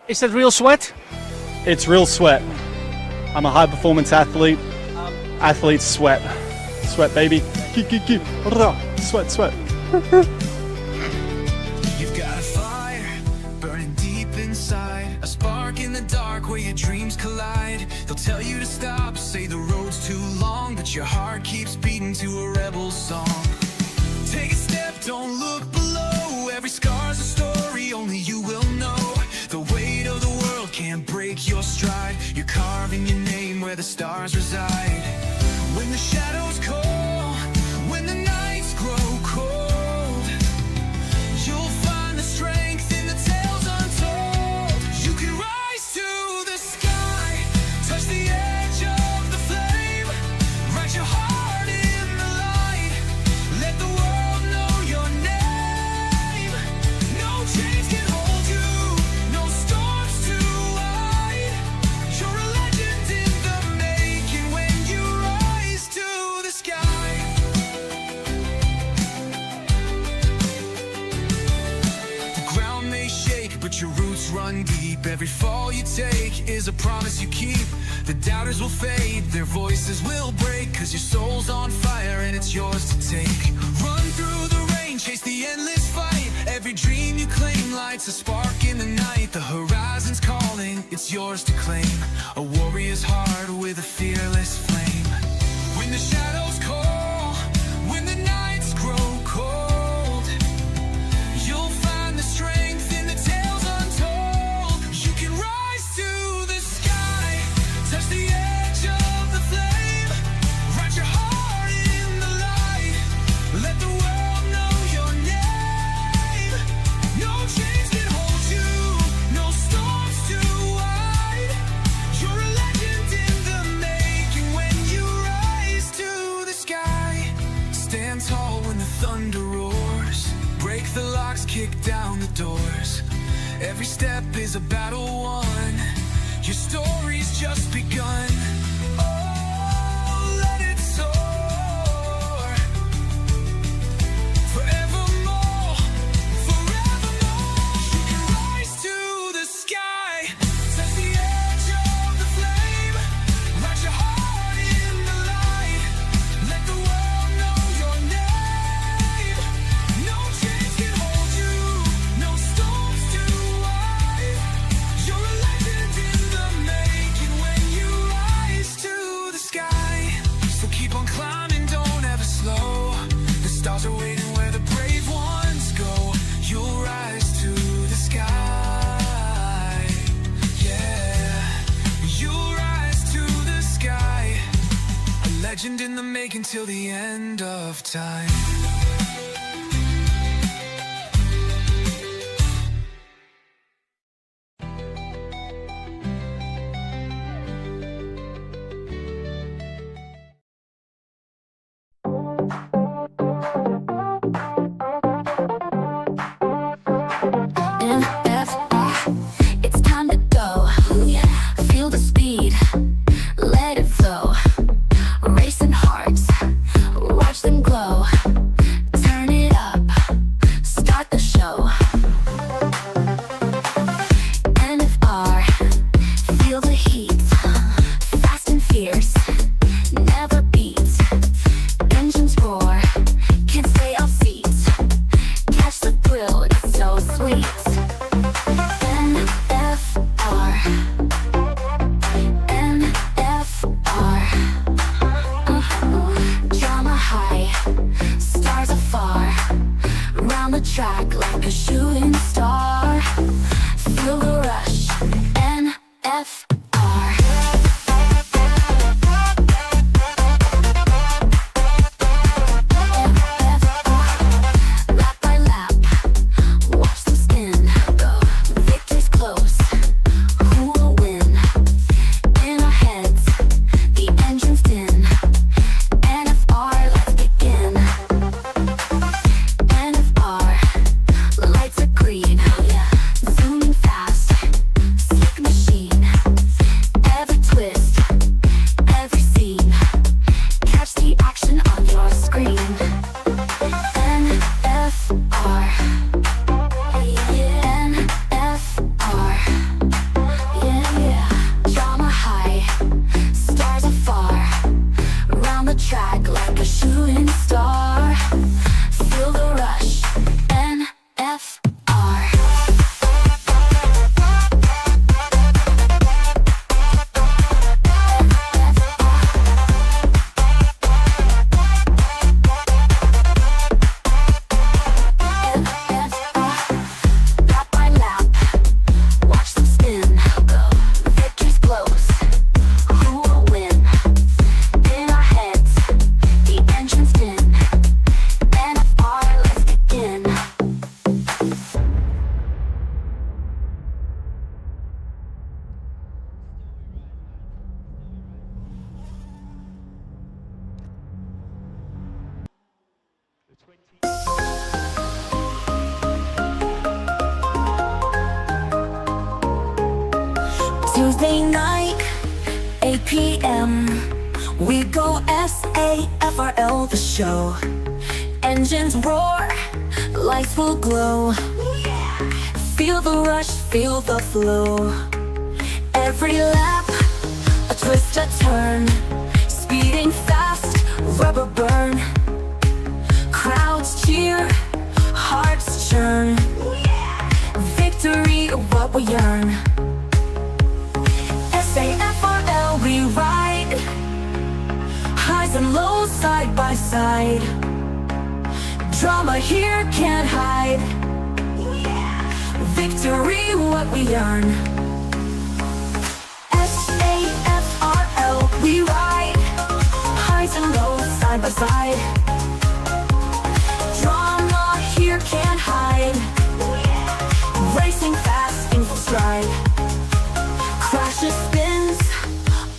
Is that real sweat? It's real sweat. I'm a high performance athlete. Athletes sweat. Sweat, baby. Sweat, sweat. You've got a fire burning deep inside, a spark in the dark where your dreams collide. They'll tell you to stop, say the road's too long, but your heart keeps beating to a rebel song. Take a step, don't look below. Every scar's a story, only you will know. The weight of the world can't break your stride. You're carving your name where the stars reside. When the shadows call, when the nights grow cold, you'll find the strength in the tales untold. You can rise to the sky, touch the edge of the flame, write your heart in the light, let the world know your name. No chains can hold you, no storms too wide. You're a legend in the making when you rise to the sky. The ground may shake, but your roots run deep. Every fall you take is a promise you keep. The doubters will fade, their voices will break, 'cause your soul's on fire and it's yours to take. Run through the rain, chase the endless fight. Every dream you claim lights a spark in the night. The horizon's calling, it's yours to claim. A warrior's heart with a fearless flame. When the shadows call, when the nights grow cold, you'll find the strength in the tales untold. You can rise to the sky, touch the edge of the flame, write your heart in the light, let the world know your name. No chains can hold you, no storms too wide. You're a legend in the making when you rise to the sky. Stand tall when the thunder roars, break the locks, kick down the doors. Every step is a battle won, your story's just begun. Oh, let it soar, forevermore, forevermore. You can rise to the sky, touch the edge of the flame, write your heart in the light, let the world know your name. No chains can hold you, no storms too wide. You're a legend in the making when you rise to the sky. So keep on climbing, don't ever slow. The stars are waiting where the brave ones go. You'll rise to the sky. Yeah, you'll rise to the sky. A legend in the making till the end of time. It's time to go. Feel the speed, let it flow. Racing hearts, watch them glow. Turn it up, start the show. NFR, feel the heat. Fast and fierce, never beat. Engines roar, can't stay off seats. Catch the thrill, it's so sweet. NFR, NFR. Wednesday night, 8 p.m. We go SAFRL the show. Engines roar, lights will glow. Feel the rush, feel the flow. Every lap, a twist, a turn. Speeding fast, rubber burn. Crowds cheer, hearts churn. Victory, what we yearn. SAFRL, we ride. Highs and lows side by side. Drama here can't hide. Victory, what we earn. SAFRL, we ride. Highs and lows side by side. Drama here can't hide. Racing fast in full stride. Crashes, spins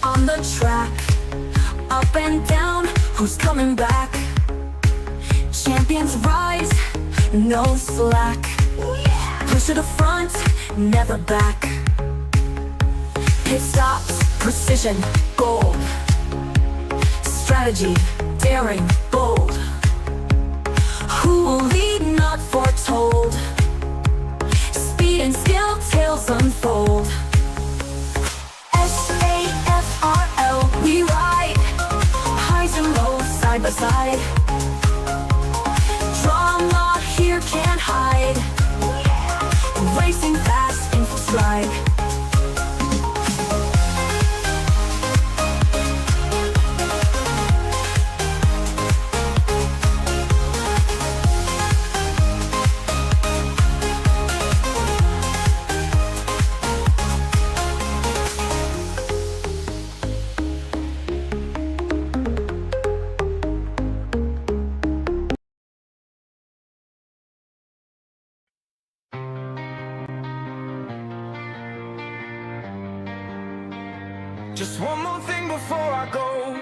on the track. Up and down, who's coming back? Champions rise, no slack. Push to the front, never back. Pit stops, precision, gold. Strategy, daring, bold. Who will lead, not foretold. Speed and skill, tales unfold. SAFRL, we ride. Highs and lows side by side. Drama here can't hide. Racing fast in full stride. Just one more thing before I go,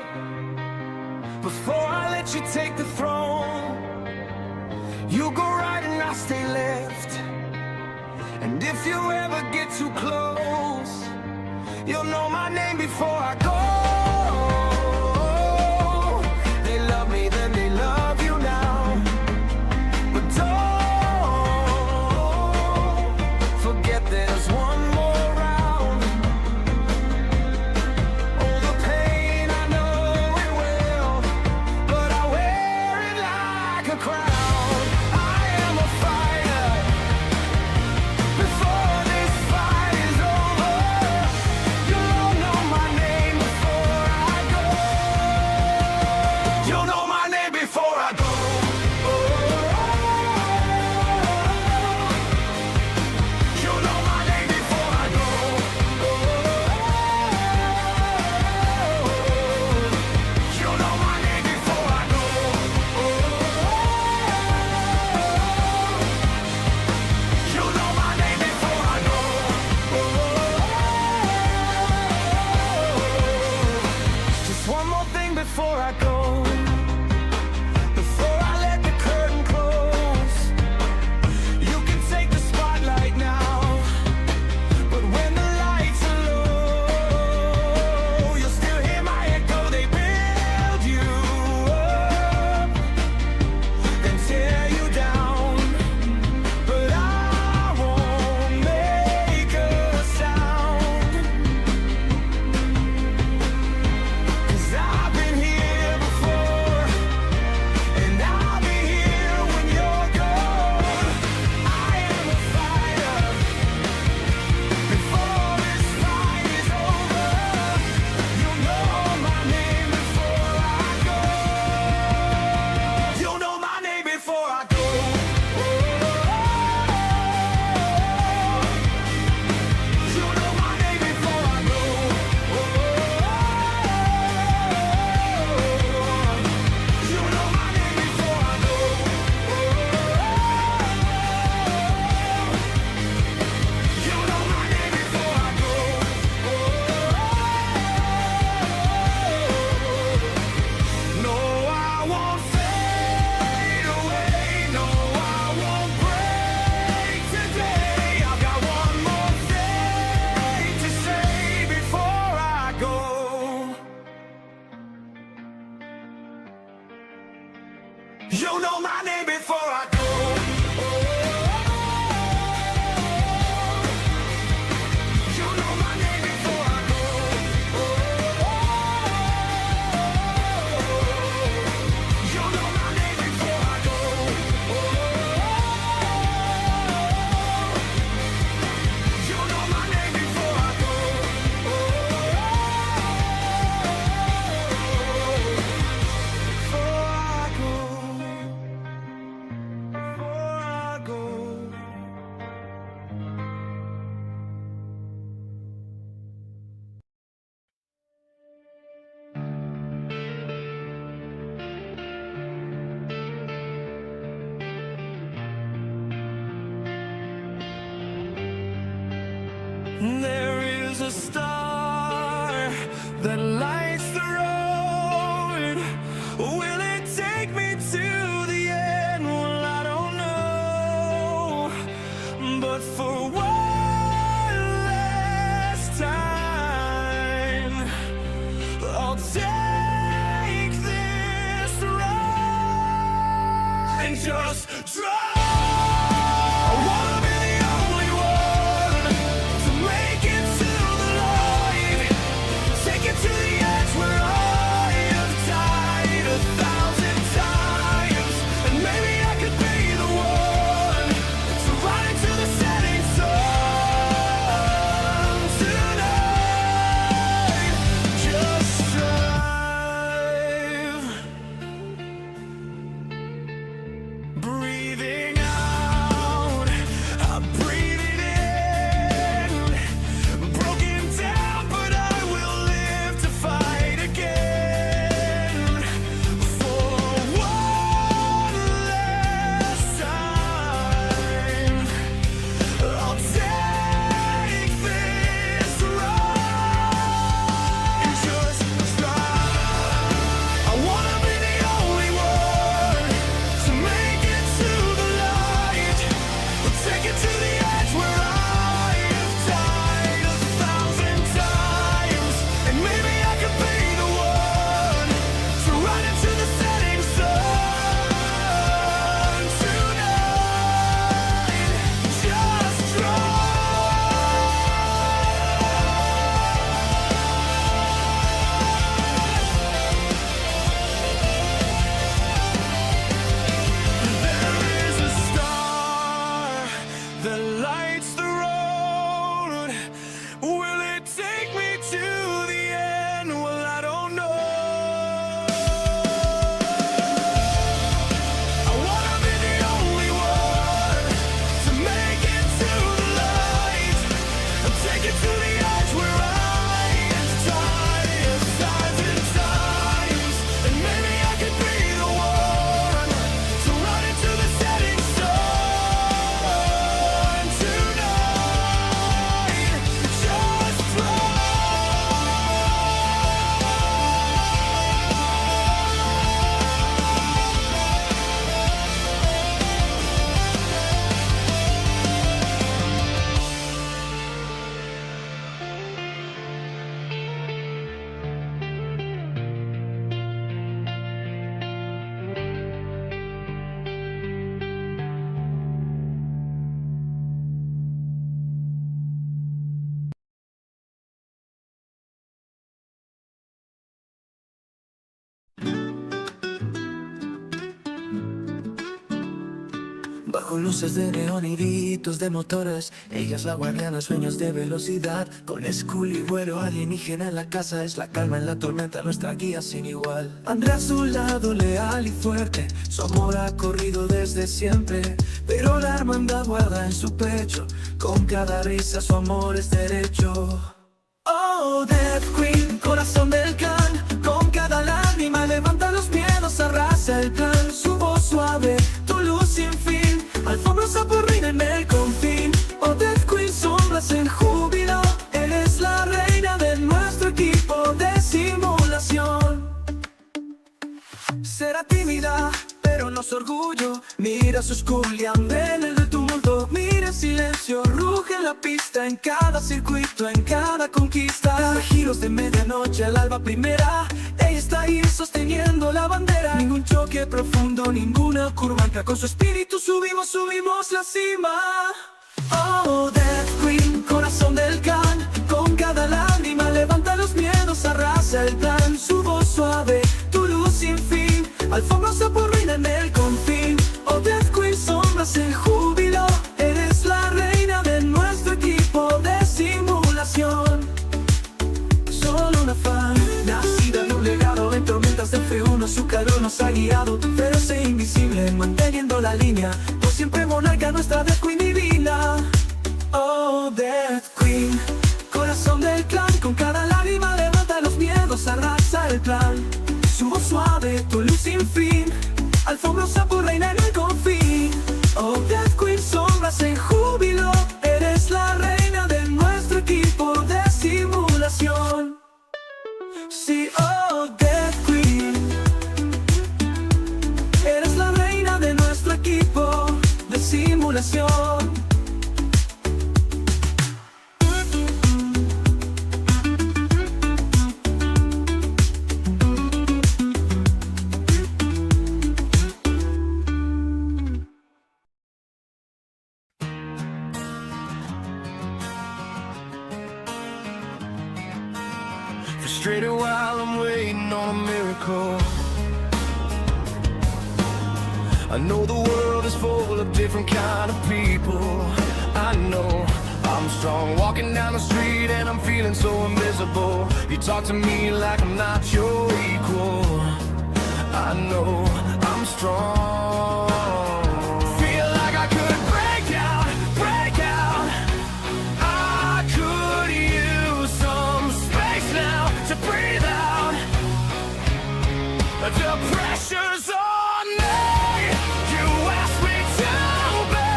before I let you take the throne. You go right and I'll stay left. And if you ever get too close, you'll know my name before I go. They love me, then they love you now. But don't forget there's one more round. Oh, the pain, I know it will, but I wear it like a crown. I am a fighter. Before this fight is over, you'll know my name. You know my name before I go. You know my name before I go. You know my name before I go. You know my name before I go. Before I go. There is a star that lights the road. Will it take me to the end? Well, I don't know. But for one last time, I'll take this ride and just drive. I wanna be the only one to make it to the light, take it to the edge where I have died 1,000 times, and maybe I could be the one to ride into the setting sun tonight. Just drive, breathing out, I'm breathing in, broken down, but I will live to fight again. For one last time, I'll take this ride and just drive. I wanna be the only one to make it to the light. We'll take it to the edge where I have died 1,000 times, and maybe I could be the one to ride into the setting sun tonight. Just There is a star that lights the road. Will it take me to the end? Well, I don't know. I wanna be the only one to make it to the light, and take it to the edge where I have died 1,000 times, and maybe I could be the one to run into the setting sun tonight. Just Bajo luces de neón y gritos de motores, ella es la guardiana, sueños de velocidad. Con school y vuelo alienígena en la casa, es la calma en la tormenta, nuestra guía sin igual. André a su lado, leal y fuerte, su amor ha corrido desde siempre. Pero la hermandad guarda en su pecho, con cada risa su amor es derecho. Oh, Death Queen, corazón del clan, con cada lágrima levanta los miedos, arrasa el plan. Su voz suave, tu luz sin fin, alfombrosa por reina en el confín. Oh, Death Queen, sombras en júbilo, eres la reina de nuestro equipo de simulación. Será tímida, pero no su orgullo. Mira su school y anda en el del tumulto. Mira en silencio, ruge en la pista, en cada circuito, en cada conquista. Giros de medianoche al alba primera, ella está ahí sosteniendo la bandera. Ningún choque profundo, ninguna curva ancla. Con su espíritu subimos, subimos la cima. Oh, Death Queen, corazón del clan. Con cada lágrima levanta los miedos, arrasa el plan. Su voz suave, tu luz sin fin, alfombrosa por reina en el confín. Oh, Death Queen, sombras en júbilo. Eres la reina de nuestro equipo de simulación. Solo una fan, nacida de un legado. En tormentas de F1 su calor nos ha guiado. Feroz e invisible, manteniendo la línea. Por siempre monarca, nuestra Death Queen divina. Oh, Death Queen, corazón del clan. Con cada lágrima levanta los miedos, arrasa el plan. Su voz suave, tu luz sin fin, alfombrosa por reina en el confín. Oh, Death Queen, sombras en júbilo. Eres la reina de nuestro equipo de simulación. Sí, oh, Death Queen, eres la reina de nuestro equipo de simulación. Frustrated while I'm waiting on a miracle. I know the world is full of different kind of people. I know I'm strong, walking down the street and I'm feeling so invisible. You talk to me like I'm not your equal. I know I'm strong. Feel like I could break out, break out. I could use some space now to breathe out. The pressure's on me. You asked me to be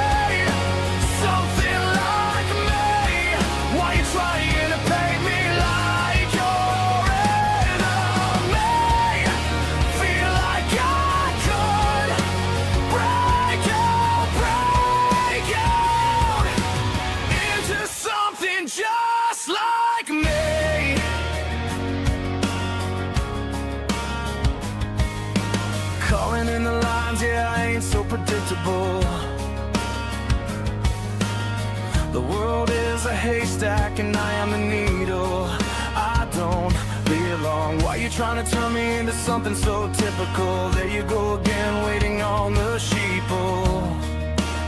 something like me. Why you trying to paint me like your enemy? Feel like I could break out into something just like me. Calling in the lines, yeah, I ain't so predictable. The world is a haystack and I am the needle. I don't belong. Why you trying to turn me into something so typical? There you go again, waiting on the sheeple.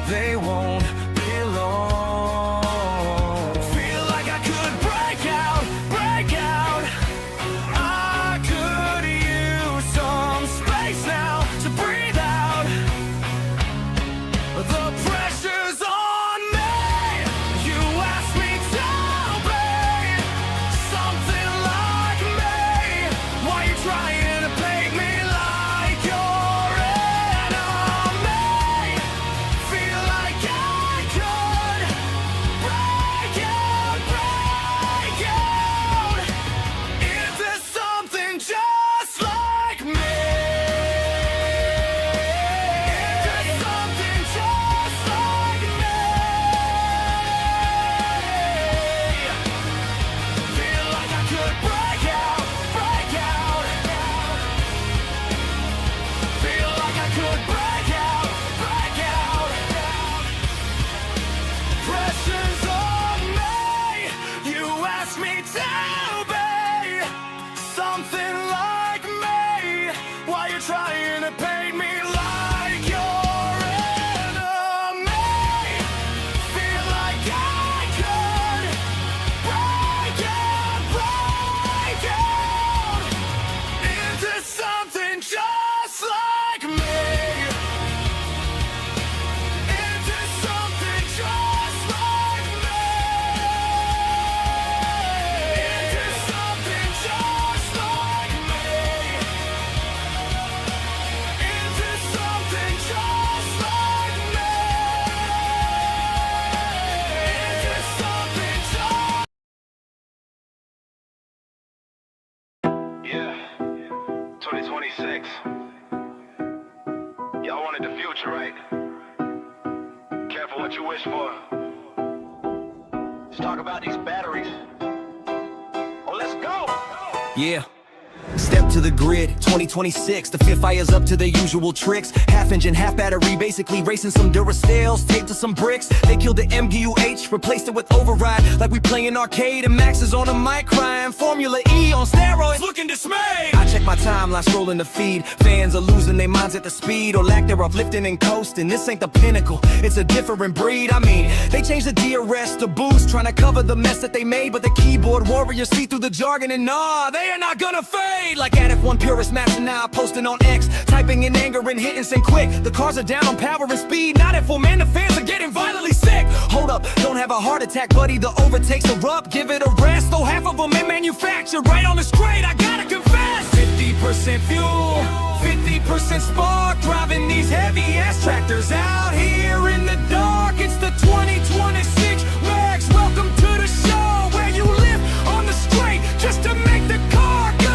They won't belong. Feel like I could break out, break out. I could use some space now to breathe out. The pressure's on me. You asked me to be something like me. Why you trying to paint me like your enemy? Feel like I could break out into something just like me. Into something just like me. Feel like I could break out, break out. Feel like I could break out, break out. Pressure's on me. You asked me to be something like me. Why you trying to paint me like your enemy? Feel like I could break out into something just like me. Into something just like me. Into something just like me. Into something just like me. Into something just. Yeah, 2026. Y'all wanted the future, right? Careful what you wish for. Let's talk about these batteries. Oh, let's go! Yeah. Step to the grid, 2026. The fifth fire's up to their usual tricks. Half engine, half battery, basically racing some Duracells taped to some bricks. They killed the MGU-H, replaced it with override, like we playing arcade and Max is on a mic crying. Formula E on steroids, looking dismayed. I check my timeline, scrolling the feed. Fans are losing their minds at the speed or lack thereof, lifting and coasting. This ain't the pinnacle, it's a different breed. I mean, they changed the DRS to boost, trying to cover the mess that they made. But the keyboard warriors see through the jargon and nah, they are not gonna fade. Like at F1 purist master now posting on X, typing in anger and hitting send quick. The cars are down on power and speed, not F4 man, the fans are getting violently sick. Hold up, don't have a heart attack, buddy, the overtakes are up. Give it a rest, though half of them in manufactured right on the straight, I gotta confess. 50% fuel, 50% spark, driving these heavy-ass tractors out here in the dark. It's the 2026 Rex, welcome to the show, where you live on the straight just to make the car go.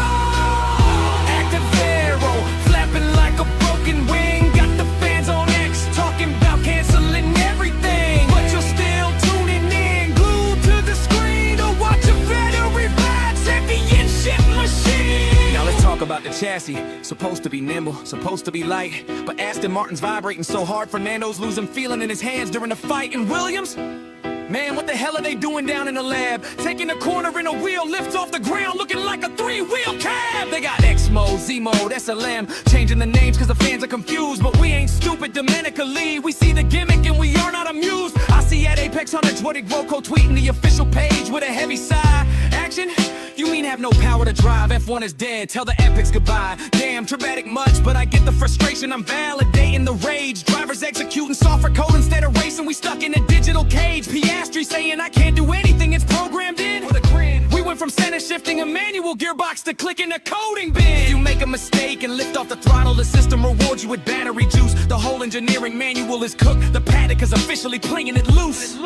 Active arrow, flapping like a broken wing, got the fans on X, talking about canceling everything. But you're still tuning in, glued to the screen, to watch a battery ride championship machine. Now let's talk about the chassis. Supposed to be nimble, supposed to be light, but Aston Martin's vibrating so hard, Fernando's losing feeling in his hands during the fight. And Williams, man, what the hell are they doing down in the lab? Taking a corner in a wheel, lifts off the ground, looking like a three-wheel cab. They got X mode, Z mode, SLM, changing the names cause the fans are confused. But we ain't stupid, Domenica Lee. We see the gimmick and we are not amused. I see at Apex Hunter, Jordic Rocco tweeting the official page with a heavy sigh. Action? You mean have no power to drive? F1 is dead, tell the epics goodbye. Damn, dramatic much, but I get the frustration. I'm validating the rage. Drivers executing software code instead of racing. We stuck in a digital cage. Piastri saying I can't do anything, it's programmed in. With a grin. We went from center shifting a manual gearbox to clicking a coding bin. If you make a mistake and lift off the throttle, the system rewards you with battery juice. The whole engineering manual is cooked. The paddock is officially playing it loose.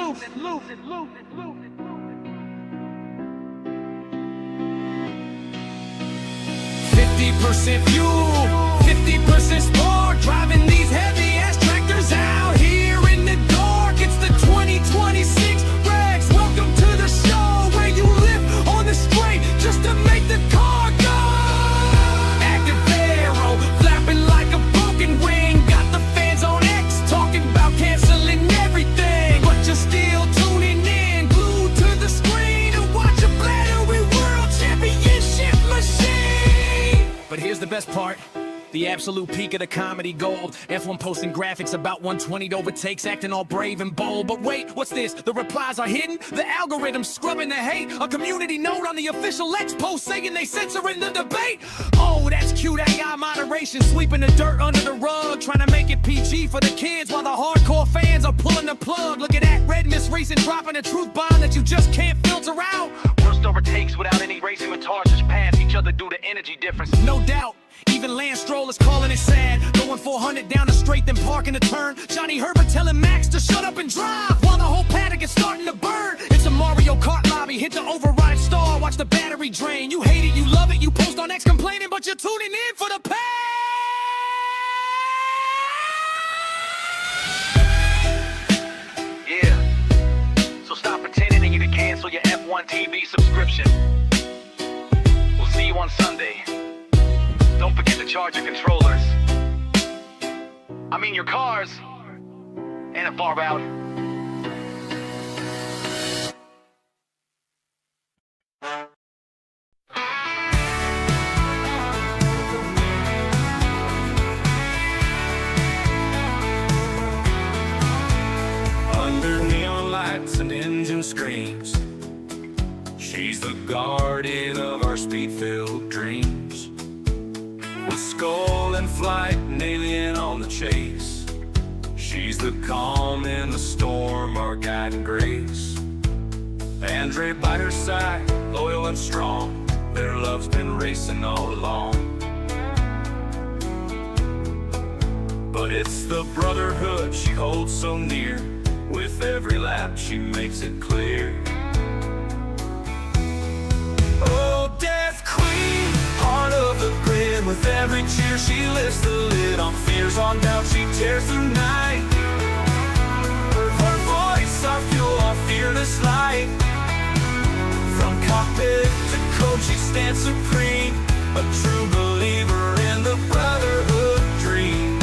50% fuel, 50% sport, driving these heavy-ass tractors out here in the dark. It's the 2026 Rex, welcome to the show, where you live on the straight just to make the car go. Active arrow, flapping like a broken wing, got the fans on X, talking about canceling everything. But you're still tuning in, glued to the screen, to watch a battery world championship machine. But here's the best part, the absolute peak of the comedy gold. F1 posting graphics about 120 overtakes, acting all brave and bold. But wait, what's this? The replies are hidden? The algorithm scrubbing the hate? A community note on the official X post saying they censoring the debate? Oh, that's cute AI moderation, sweeping the dirt under the rug, trying to make it PG for the kids while the hardcore fans are pulling the plug. Look at that, Red Miss Racing dropping a truth bomb that you just can't filter out. Worst overtakes without any racing retards, just pass each other due to energy difference. No doubt, even Lance Stroll is calling it sad, going 400 down the straight then parking the turn. Johnny Herbert telling Max to shut up and drive while the whole paddock is starting to burn. It's a Mario Kart lobby, hit the override star, watch the battery drain. You hate it, you love it, you post on X complaining, but you're tuning in for the pain. Yeah, so stop pretending and you can cancel your F1 TV subscription. We'll see you on Sunday. Don't forget to charge your controllers. I mean your cars. And a far out. Under neon lights and engine screams, she's the guardian of our speed-filled dreams. With skull in flight and alien on the chase, she's the calm in the storm, our guiding grace. Andre by her side, loyal and strong, their love's been racing all along. But it's the brotherhood she holds so near, with every lap she makes it clear. Oh, Death Queen, heart of the grid, with every cheer she lifts the lid on fears, on doubt she tears through night. Her voice, our fuel, our fearless light. From cockpit to coach she stands supreme, a true believer in the brotherhood dream.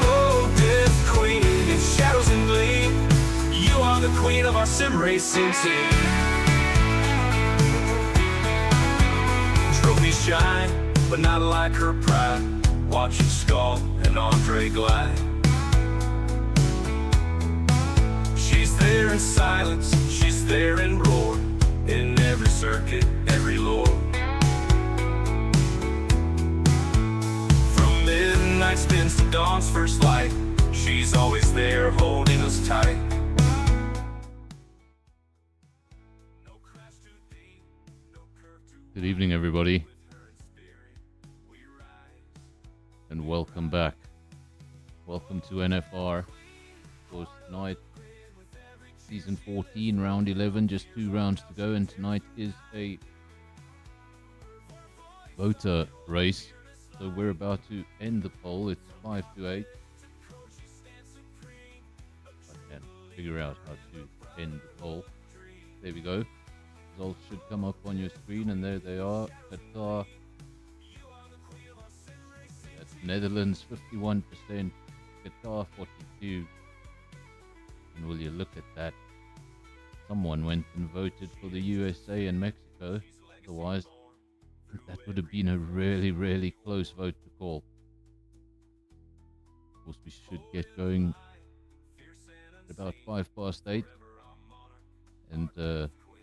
Oh, Death Queen in shadows and gleam, you are the queen of our sim racing team. Trophies shine, but not like her pride. Watching Skull and Andre glide. She's there in silence, she's there in roar, in every circuit, every lore. From midnight spins to dawn's first light, she's always there holding us tight. Good evening, everybody, and welcome back. Welcome to NFR. Of course, tonight, season 14, round 11, just 2 rounds to go, and tonight is a voter race. So we're about to end the poll. It's 5 to 8. I can figure out how to end the poll. There we go. Results should come up on your screen, and there they are. Qatar, that's Netherlands 51%, Qatar 42%. And will you look at that? Someone went and voted for the USA and Mexico. Otherwise, that would have been a really, really close vote to call. Of course, we should get going at about 8:05, and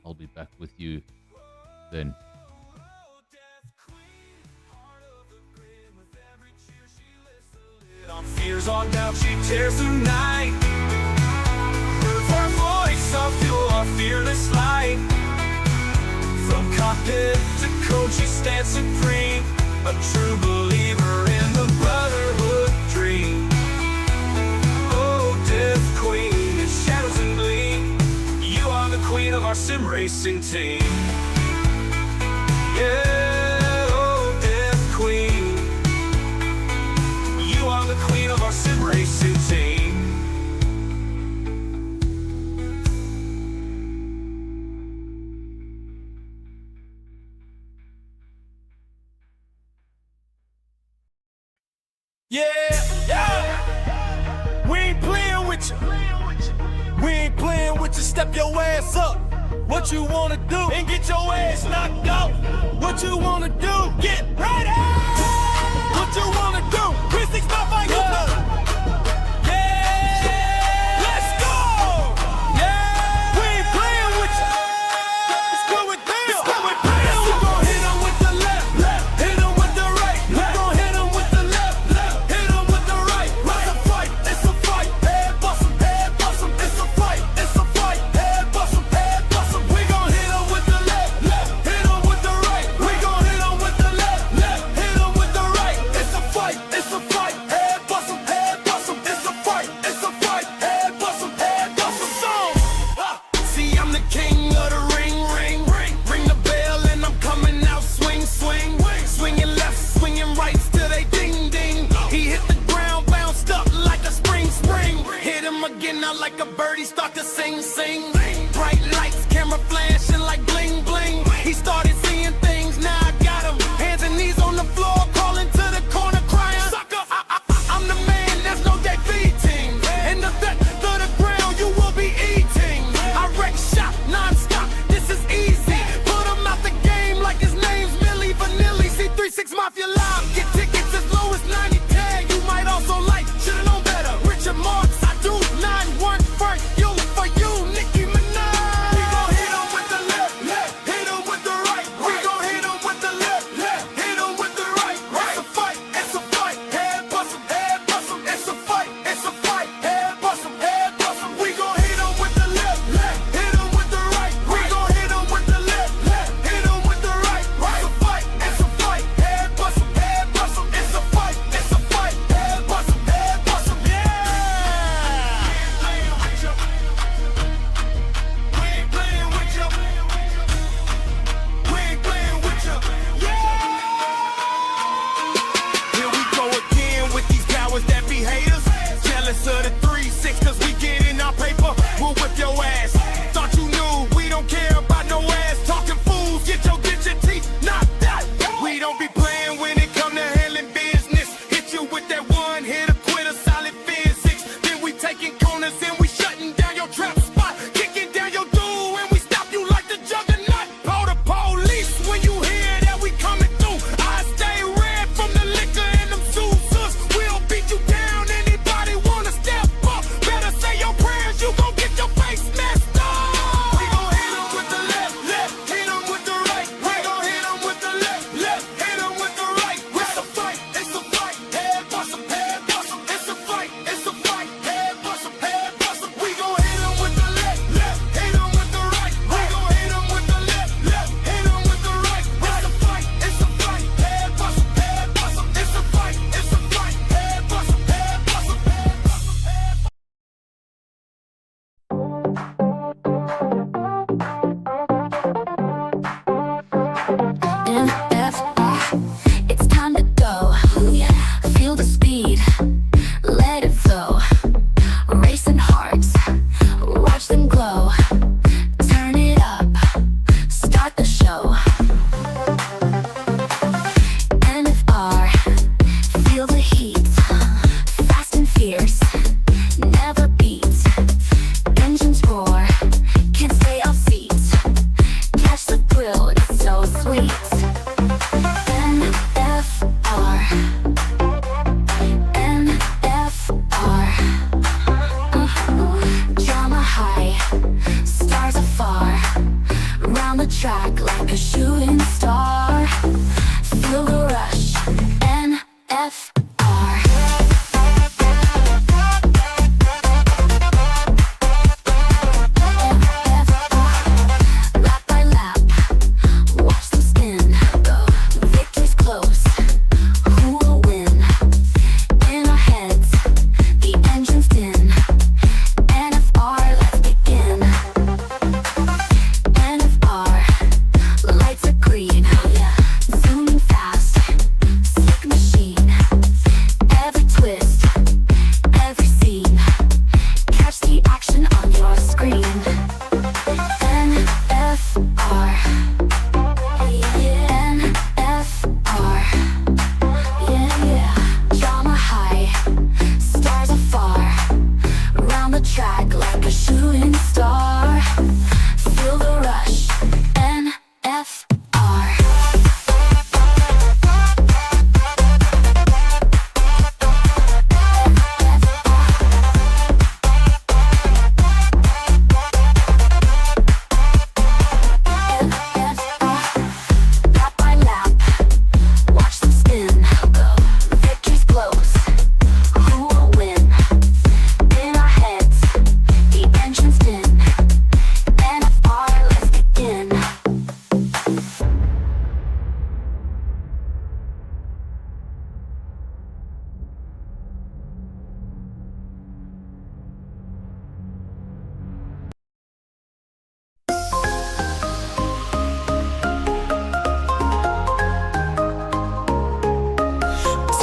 I'll be back with you then. On fears, on doubt, she tears through night. Her voice, I'll fuel our fearless light. From cockpit to coach, she stands supreme, a true believer in the brotherhood dream. Oh, Death Queen in shadows and gleam, you are the queen of our sim racing team. Yeah, oh, Death Queen, you are the queen of our sim racing team. Yeah, we ain't playing with you. We ain't playing with you. Step your ass up. What you wanna do? And get your ass knocked out. What you wanna do? Get ready. What you wanna do? 365 fight. Yeah, let's go. Yeah, we ain't playing with you. It's good with them. It's good with them. We gon' hit 'em with the left, hit 'em with the right. We gon' hit 'em with the left, hit 'em with the right. It's a fight, it's a fight. Head bust 'em, head bust 'em. It's a fight, it's a fight. Head bust 'em, head bust 'em. We gon' hit 'em with the left, hit 'em with the right. We gon' hit 'em with the left,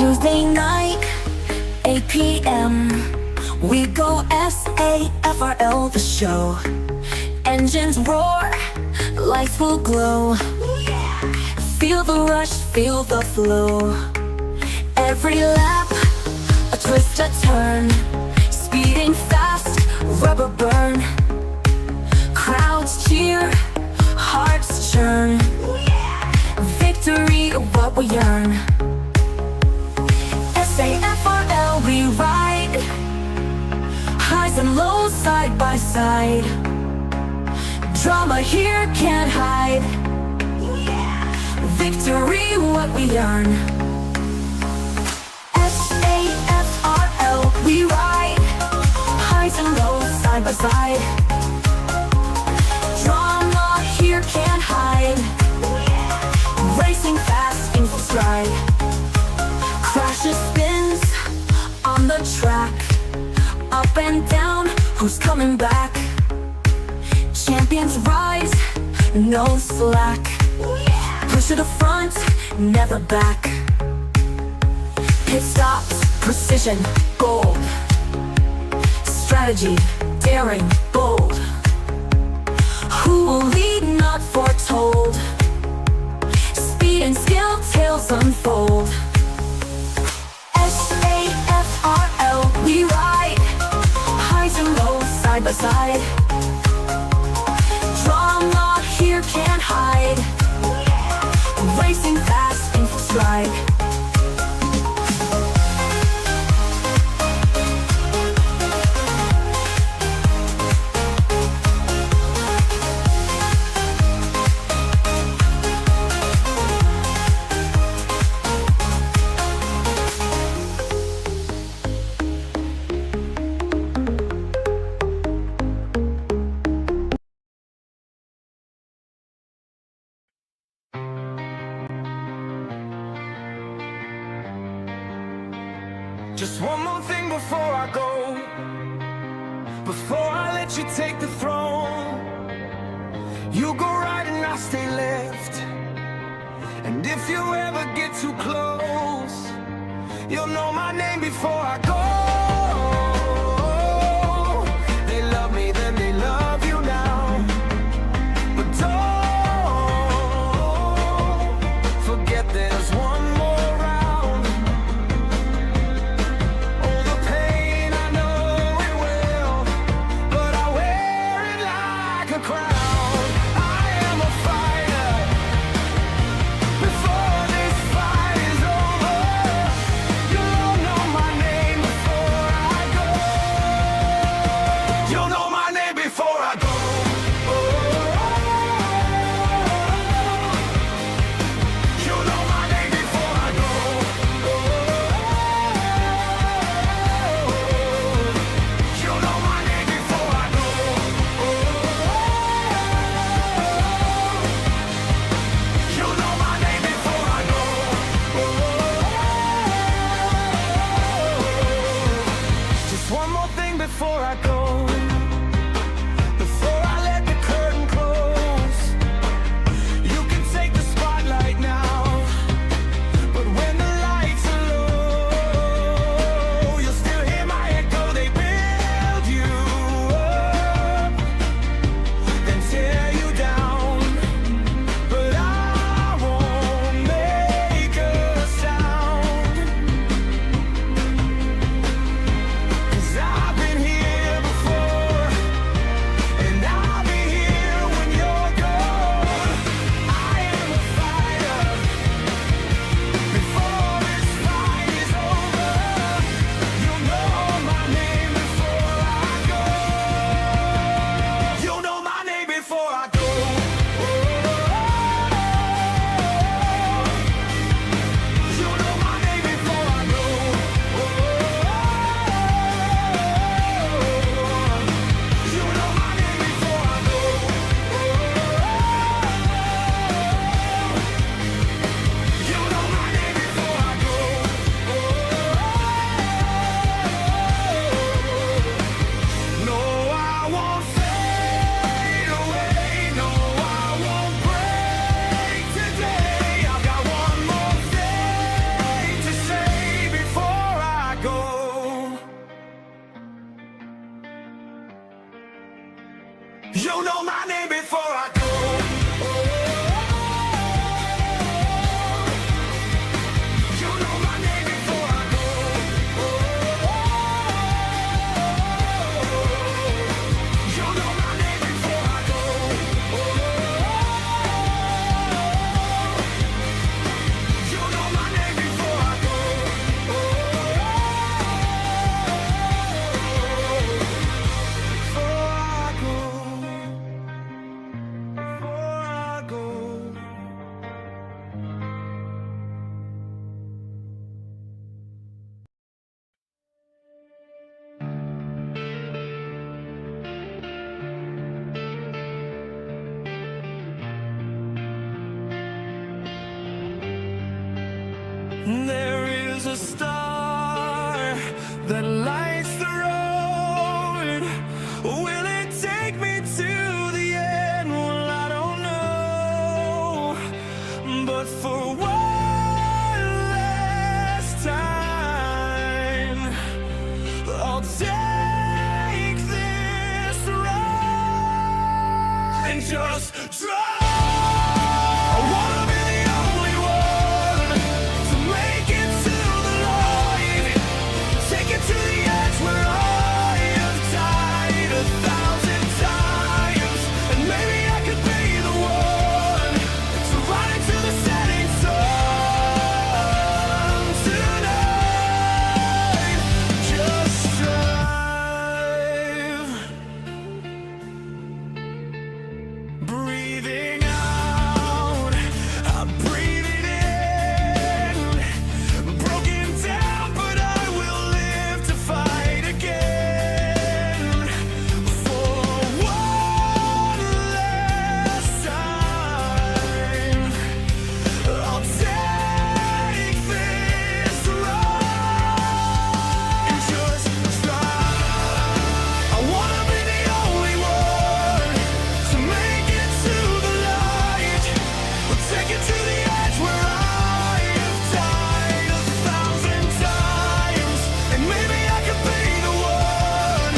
Tuesday night, 8 p.m. We go SAFRL the show. Engines roar, lights will glow. Feel the rush, feel the flow. Every lap, a twist, a turn. Speeding fast, rubber burn. Crowds cheer, hearts churn. Victory, what we earn. SAFRL, we ride. Highs and lows side by side. Drama here can't hide. Victory, what we earn. SAFRL, we ride. Highs and lows side by side. Drama here can't hide. Racing fast in full stride. Crashes, spins on the track. Up and down, who's coming back? Champions rise, no slack. Push to the front, never back. Pit stops, precision, gold. Strategy, daring, bold. Who will lead, not foretold. Speed and skill, tales unfold. SAFRL, we ride. Highs and lows side by side. Drama here can't hide. Racing fast in full stride. Just one more thing before I go. Before I let you take the throne. You go right and I stay left. And if you ever get too close, you'll know my name before I go. They love me, then they love you now. But don't forget there's one more round. Oh, the pain, I know it will, but I wear it like a crown. I am a fighter. Before this fight is over, you'll know my name. There is a star that lights the road. Will it take me to the end? Well, I don't know. But for one last time, I'll take this ride and just try. I wanna be the only one to make it to the light, take it to the edge where I have died 1,000 times, and maybe I could be the one to ride into the setting sun tonight. Just drive, breathing out, I'm breathing in. Broken down, but I will live to fight again. For one last time, I'll take this ride and just try. I wanna be the only one to make it to the light. We'll take it to the edge where I have died 1,000 times, and maybe I could be the one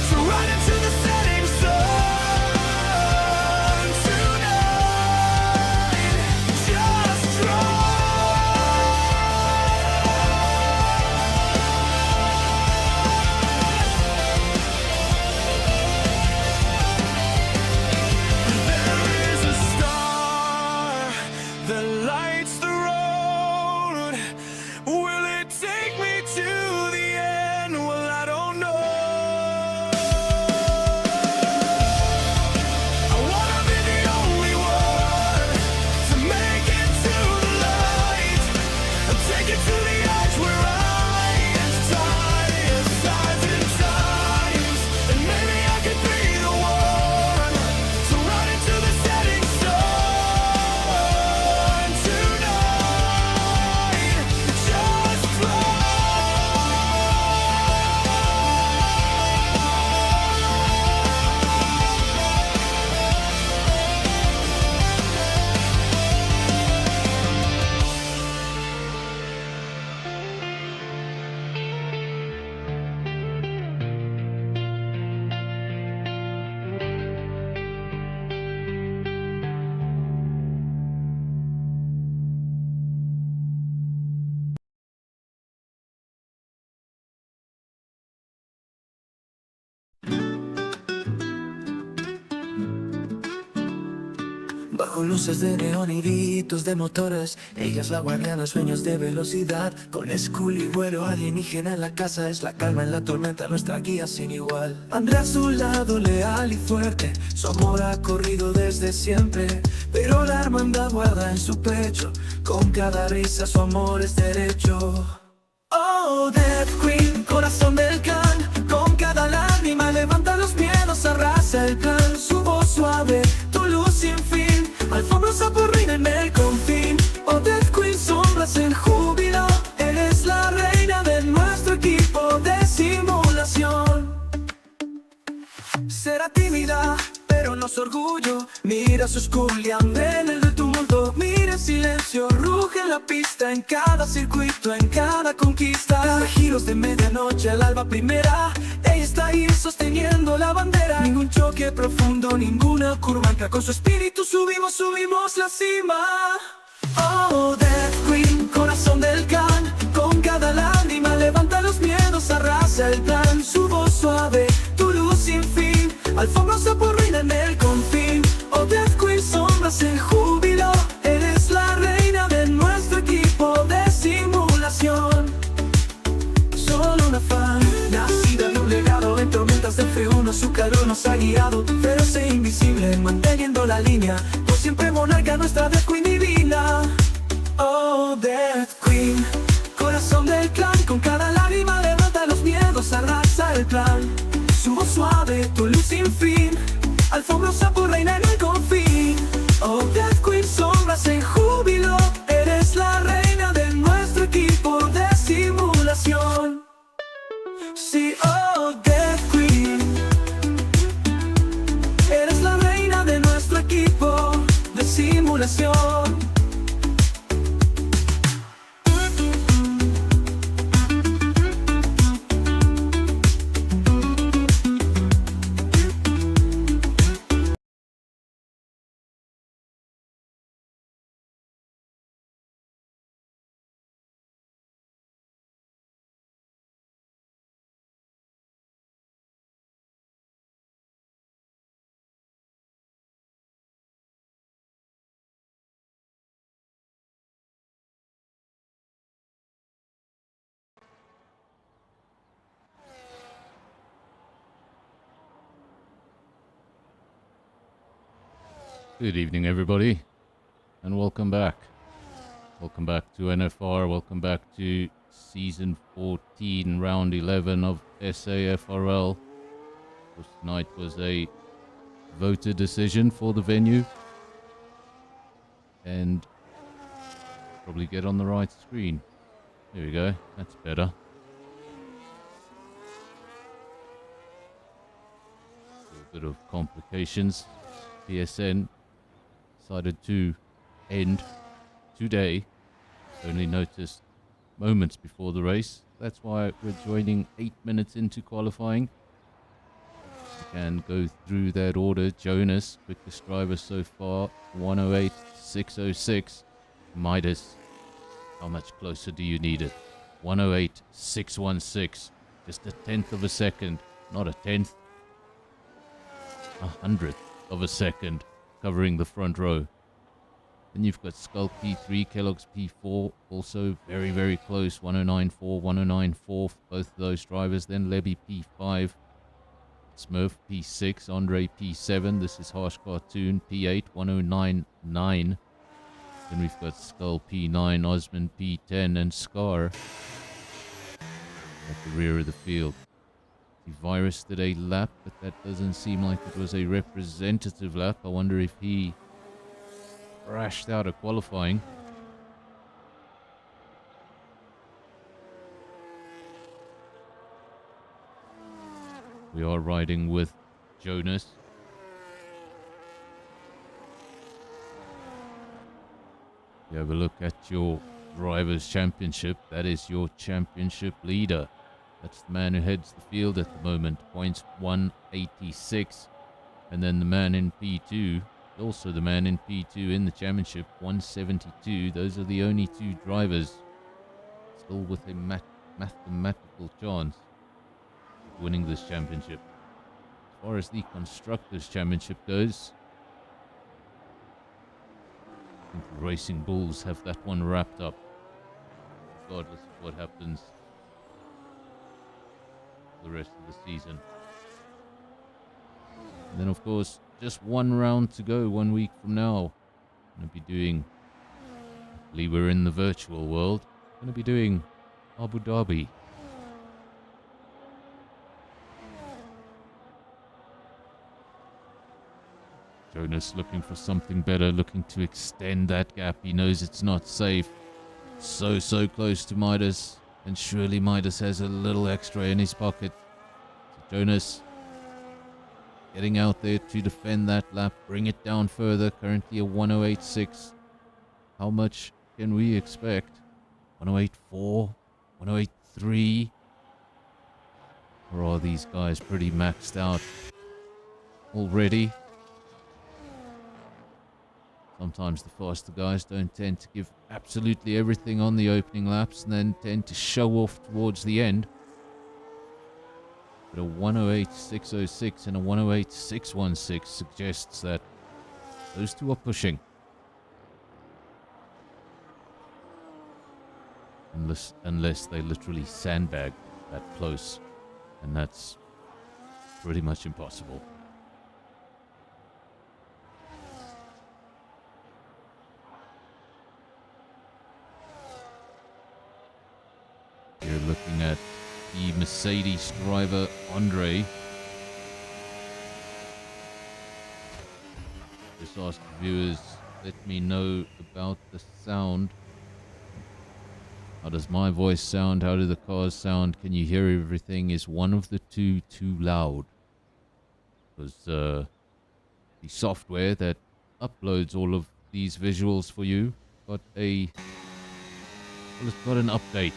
to ride into the setting sun tonight. Just There is a star that lights the road. Will it take me to the end? Well, I don't know. I wanna be the only one to make it to the light and take it to the edge where I have died 1,000 times, and maybe I could be the one to run into the setting sun tonight. Just Bajo luces de neón y gritos de motores, ella es la guardiana, sueños de velocidad. Con school y vuelo alienígena en la casa, es la calma en la tormenta, nuestra guía sin igual. André a su lado, leal y fuerte, su amor ha corrido desde siempre. Pero la hermandad guarda en su pecho, con cada risa su amor es derecho. Oh, Death Queen, corazón del clan, con cada lágrima levanta los miedos, arrasa el plan. Su voz suave, tu luz sin fin, alfombrosa por reina en el confín. Oh, Death Queen, sombras en júbilo, eres la reina de nuestro equipo de simulación. Será tímida, pero no es orgullo. Mira su school y anda en el del tumulto. Mira el silencio, ruge en la pista, en cada circuito, en cada conquista. Giros de medianoche al alba primera, ella está ahí sosteniendo la bandera. Ningún choque profundo, ninguna curva ancla. Con su espíritu subimos la cima. Oh, Death Queen, corazón del clan, con cada lágrima levanta los miedos, arrasa el plan. Su voz suave, tu luz sin fin, alfombrosa por reina en el confín. Oh, Death Queen, sombras en júbilo, eres la reina de nuestro equipo de simulación. Solo una fan, nacida de un legado en tormentas de F1, su calor nos ha guiado. Feroz e invisible, manteniendo la línea, por siempre monarca nuestra Death Queen divina. Oh, Death Queen, corazón del clan, con cada lágrima levanta los miedos, arrasa el plan. Su voz suave, tu luz sin fin, alfombrosa por reina en el confín. Oh, Death Queen, sombras en júbilo, eres la reina de nuestro equipo Good evening, everybody, and welcome back. Welcome back to NFR. Welcome back to Season 14, Round 11 of SAFRL. This night was a voter decision for the venue. And probably get on the right screen. There we go. That's better. A little bit of complications. PSN decided to end today. Only noticed moments before the race. That's why we're joining 8 minutes into qualifying. We can go through that order. Jonas, quickest driver so far, 108.606. Midas, how much closer do you need it? 108.616. Just a tenth of a second. Not a tenth. 100th of a second covering the front row. Then you've got Skull P3, Kellogg's P4, also very, very close. 109.4, 109.4, both of those drivers. Then Lebby P5, Smurf P6, Andre P7. This is Harsh Cartoon P8, 109.9. Then we've got Skull P9, Osman P10, and Scar at the rear of the field. The Virus did a lap, but that doesn't seem like it was a representative lap. I wonder if he crashed out of qualifying. We are riding with Jonas. You have a look at your Drivers' Championship. That is your championship leader. That's the man who heads the field at the moment. Points 186. And then the man in P2, also the man in P2 in the championship, 172. Those are the only two drivers still with a mathematical chance of winning this championship. As far as the Constructors' Championship goes, I think the Racing Bulls have that one wrapped up, regardless of what happens the rest of the season. And then, of course, just one round to go 1 week from now. I'm going to be doing, I believe we're in the virtual world, I'm going to be doing Abu Dhabi. Jonas looking for something better, looking to extend that gap. He knows it's not safe. So close to Midas. And surely Midas has a little extra in his pocket. So Jonas getting out there to defend that lap, bring it down further. Currently a 108.6. How much can we expect? 108.4? 108.3? Or are these guys pretty maxed out already? Sometimes the faster guys don't tend to give absolutely everything on the opening laps and then tend to show off towards the end. But a 108.606 and a 108.616 suggests that those two are pushing. Unless they literally sandbag that close. And that's pretty much impossible. You're looking at the Mercedes driver, Andre. Just ask the viewers, let me know about the sound. How does my voice sound? How do the cars sound? Can you hear everything? Is one of the two too loud? Because the software that uploads all of these visuals for you got it's got an update.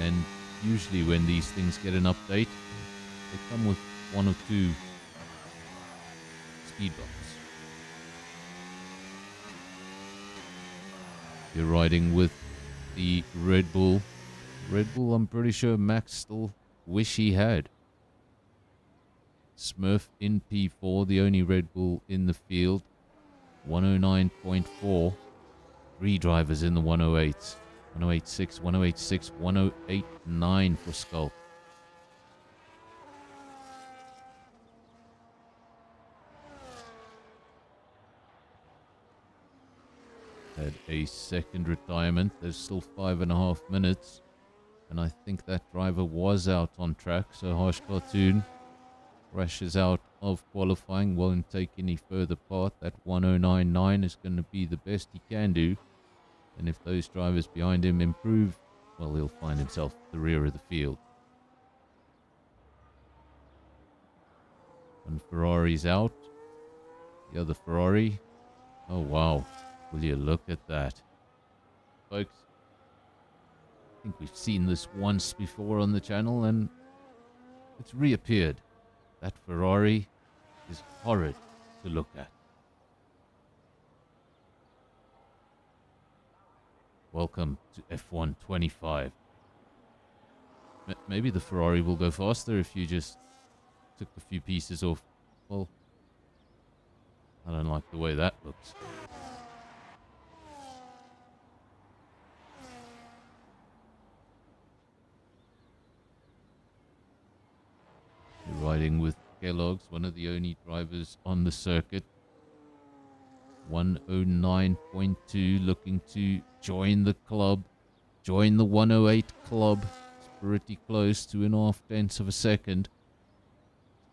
And usually when these things get an update, they come with one or two speed bumps. You're riding with the Red Bull. Red Bull, I'm pretty sure Max still wish he had. Smurf in P4, the only Red Bull in the field. 109.4. 3 drivers in the 108s. 108.6, 108.6, 108.9 for Skull. had a second retirement. There's still 5.5 minutes. And I think that driver was out on track. So Harsh Cartoon crashes out of qualifying. Won't take any further part. That 109.9 is going to be the best he can do. And if those drivers behind him improve, well, he'll find himself at the rear of the field. One Ferrari's out. The other Ferrari. Oh, wow. Will you look at that? Folks, I think we've seen this once before on the channel, and it's reappeared. That Ferrari is horrid to look at. Welcome to F125. Maybe the Ferrari will go faster if you just took a few pieces off. Well, I don't like the way that looks. You're riding with Kellogg's, one of the only drivers on the circuit. 109.2, looking to join the club, join the 108 club. It's pretty close, 2.5 tenths of a second.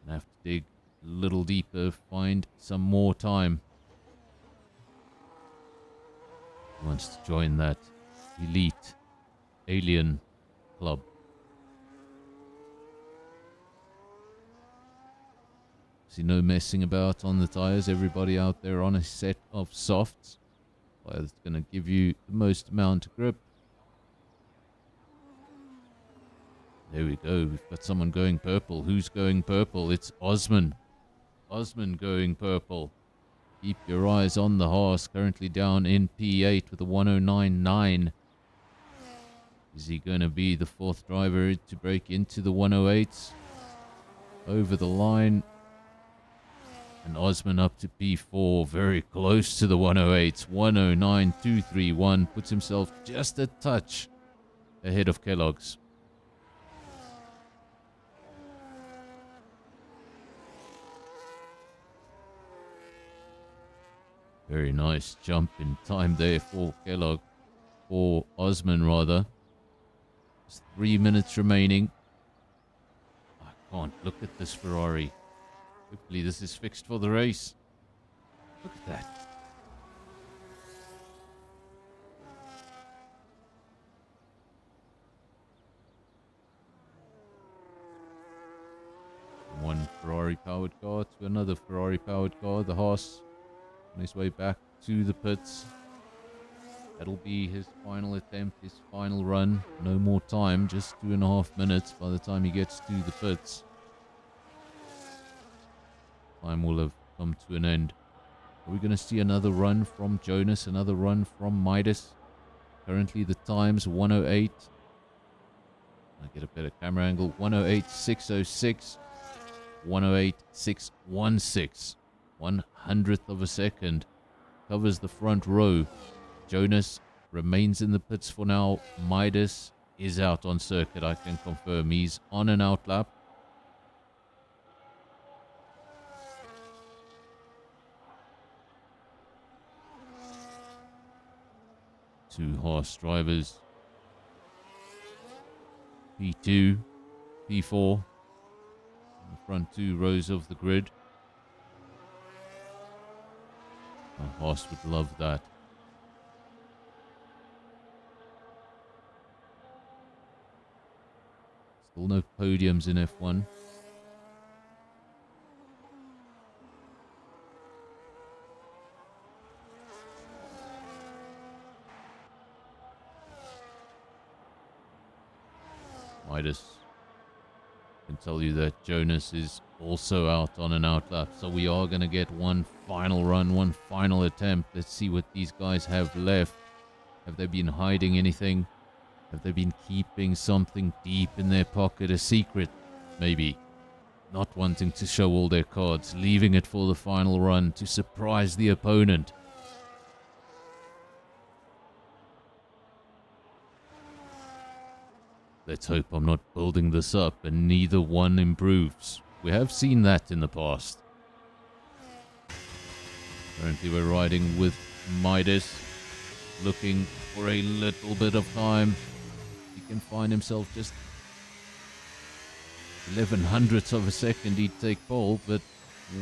Gonna have to dig a little deeper, find some more time. He wants to join that elite alien club. See, no messing about on the tires. Everybody out there on a set of softs. That's going to give you the most amount of grip. There we go. We've got someone going purple. Who's going purple? It's Osman. Osman going purple. Keep your eyes on the horse. Currently down in P8 with a 109.9. Is he going to be the fourth driver to break into the 108s? Over the line. And Osman up to P4, very close to the 108s. 109.231, puts himself just a touch ahead of Kellogg's. Very nice jump in time there for Kellogg, or Osman rather. There's 3 minutes remaining. I can't look at this Ferrari. Hopefully this is fixed for the race. Look at that. From one Ferrari-powered car to another Ferrari-powered car. The Haas on his way back to the pits. That'll be his final attempt, his final run. No more time, just 2.5 minutes by the time he gets to the pits. Time will have come to an end. Are we going to see another run from Jonas, another run from Midas? Currently the times 108. I get a better camera angle. 108.606, 108.616. 1/100th of a second. Covers the front row. Jonas remains in the pits for now. Midas is out on circuit. I can confirm he's on an out lap. Two horse drivers. P2, P4. The front two rows of the grid. A horse would love that. Still no podiums in F1. Midas can tell you that Jonas is also out on an out lap, so we are going to get one final run, one final attempt. Let's see what these guys have left. Have they been hiding anything? Have they been keeping something deep in their pocket, a secret maybe? Not wanting to show all their cards, leaving it for the final run to surprise the opponent. Let's hope I'm not building this up and neither one improves. We have seen that in the past. Currently we're riding with Midas. looking for a little bit of time. He can find himself just 11 hundredths of a second he'd take pole, but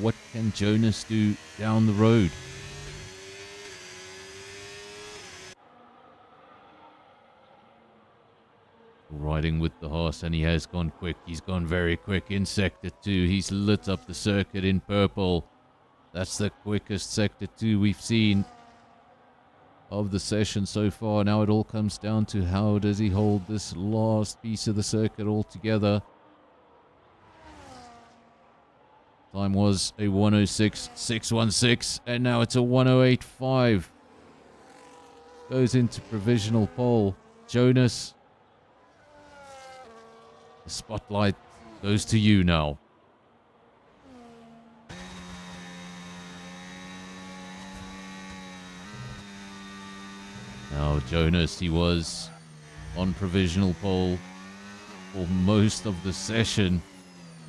what can Jonas do down the road? Riding with the horse, and he has gone quick. He's gone very quick in Sector 2. He's lit up the circuit in purple. That's the quickest Sector 2 we've seen of the session so far. Now it all comes down to how does he hold this last piece of the circuit all together. Time was a 106.616, and now it's a 108.5. Goes into provisional pole. Jonas, the spotlight goes to you now. Now, Jonas, he was on provisional pole for most of the session.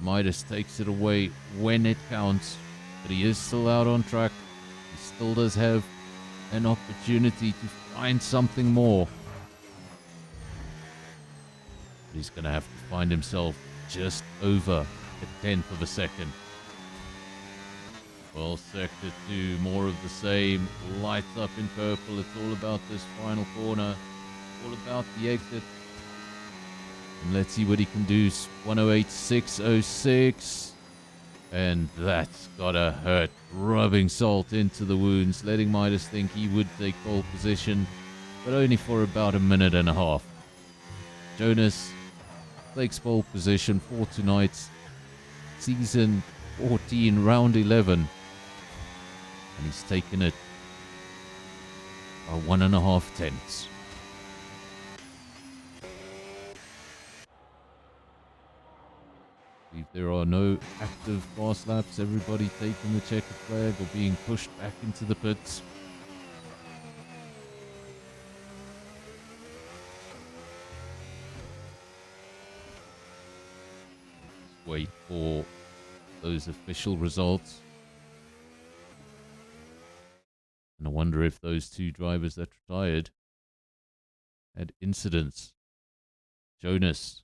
Midas takes it away when it counts, but he is still out on track. He still does have an opportunity to find something more. But he's going to have to find himself just over a tenth of a second. Well, Sector 2, more of the same. Lights up in purple. It's all about this final corner. All about the exit. And let's see what he can do. 108.606. And that's gotta hurt. Rubbing salt into the wounds. Letting Midas think he would take pole position. But only for about a minute and a half. Jonas takes pole position for tonight's season 14, round 11. And he's taken it by 1.5 tenths. If there are no active fast laps, everybody taking the checkered flag or being pushed back into the pits. Let's wait for those official results. And I wonder if those two drivers that retired had incidents. Jonas,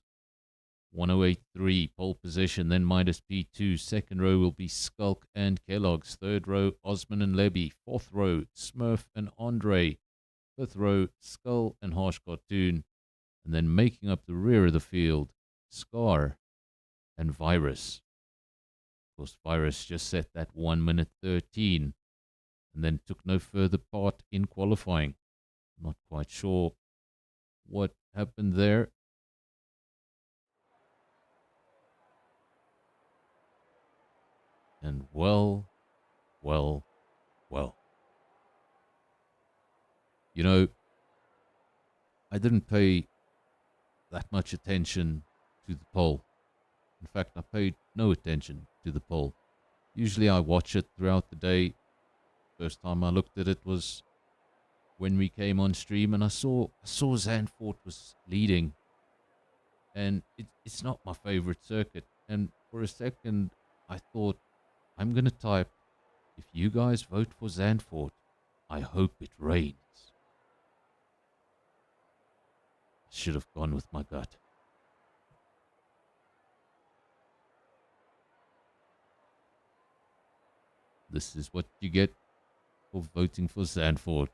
108.3, pole position, then Midas P2. Second row will be Skulk and Kellogg's. Third row, Osman and Levy. Fourth row, Smurf and Andre. Fifth row, Skull and Harsh Cartoon. And then making up the rear of the field, Scar and Virus. Of course, Virus just set that 1 minute 13. And then took no further part in qualifying. Not quite sure what happened there. And well. You know, I didn't pay that much attention to the poll. In fact, I paid no attention to the poll. Usually I watch it throughout the day. First time I looked at it was when we came on stream, and I saw Zandvoort was leading, and it's not my favorite circuit. And for a second, I thought, I'm gonna type, if you guys vote for Zandvoort, I hope it rains. I should have gone with my gut. This is what you get for voting for Zandvoort.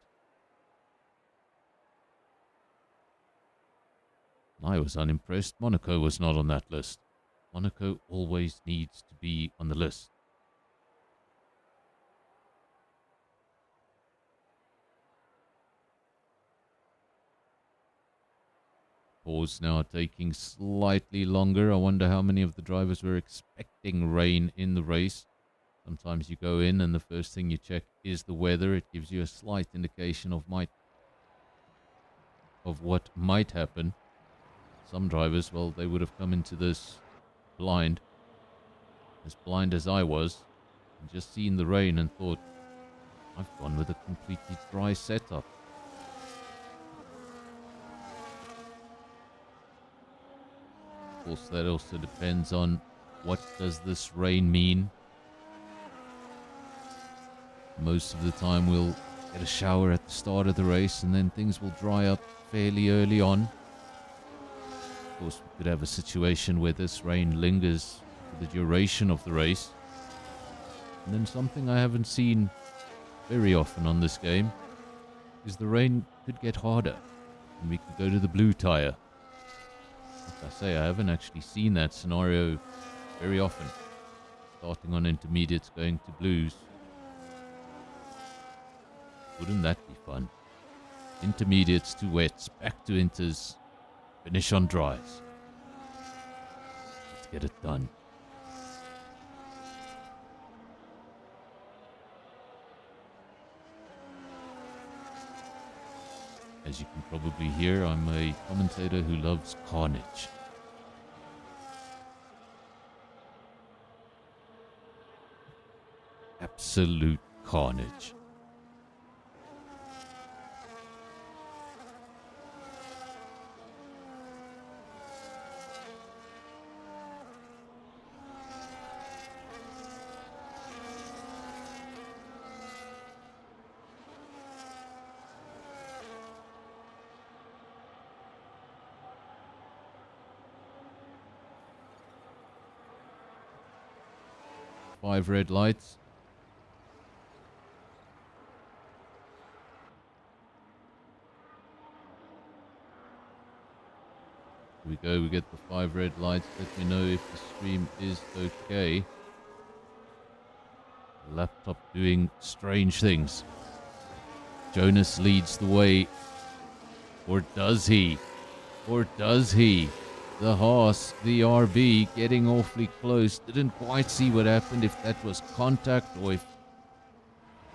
I was unimpressed. Monaco was not on that list. Monaco always needs to be on the list. Pause now taking slightly longer. I wonder how many of the drivers were expecting rain in the race. Sometimes you go in and the first thing you check is the weather. It gives you a slight indication of what might happen. Some drivers, well, they would have come into this blind as I was, and just seen the rain and thought, I've gone with a completely dry setup. Of course, that also depends on what does this rain mean. Most of the time we'll get a shower at the start of the race, and then things will dry up fairly early on. Of course, we could have a situation where this rain lingers for the duration of the race. And then something I haven't seen very often on this game is the rain could get harder and we could go to the blue tire. Like I say, I haven't actually seen that scenario very often. Starting on intermediates, going to blues. Wouldn't that be fun? Intermediates to wets, back to inters, finish on dries. Let's get it done. As you can probably hear, I'm a commentator who loves carnage. Absolute carnage. Five red lights. Here we go, we get the 5 red lights. Let me know if the stream is okay. Laptop doing strange things. Jonas leads the way. Or does he? Or does he? The Haas, the RB, getting awfully close. Didn't quite see what happened, if that was contact or if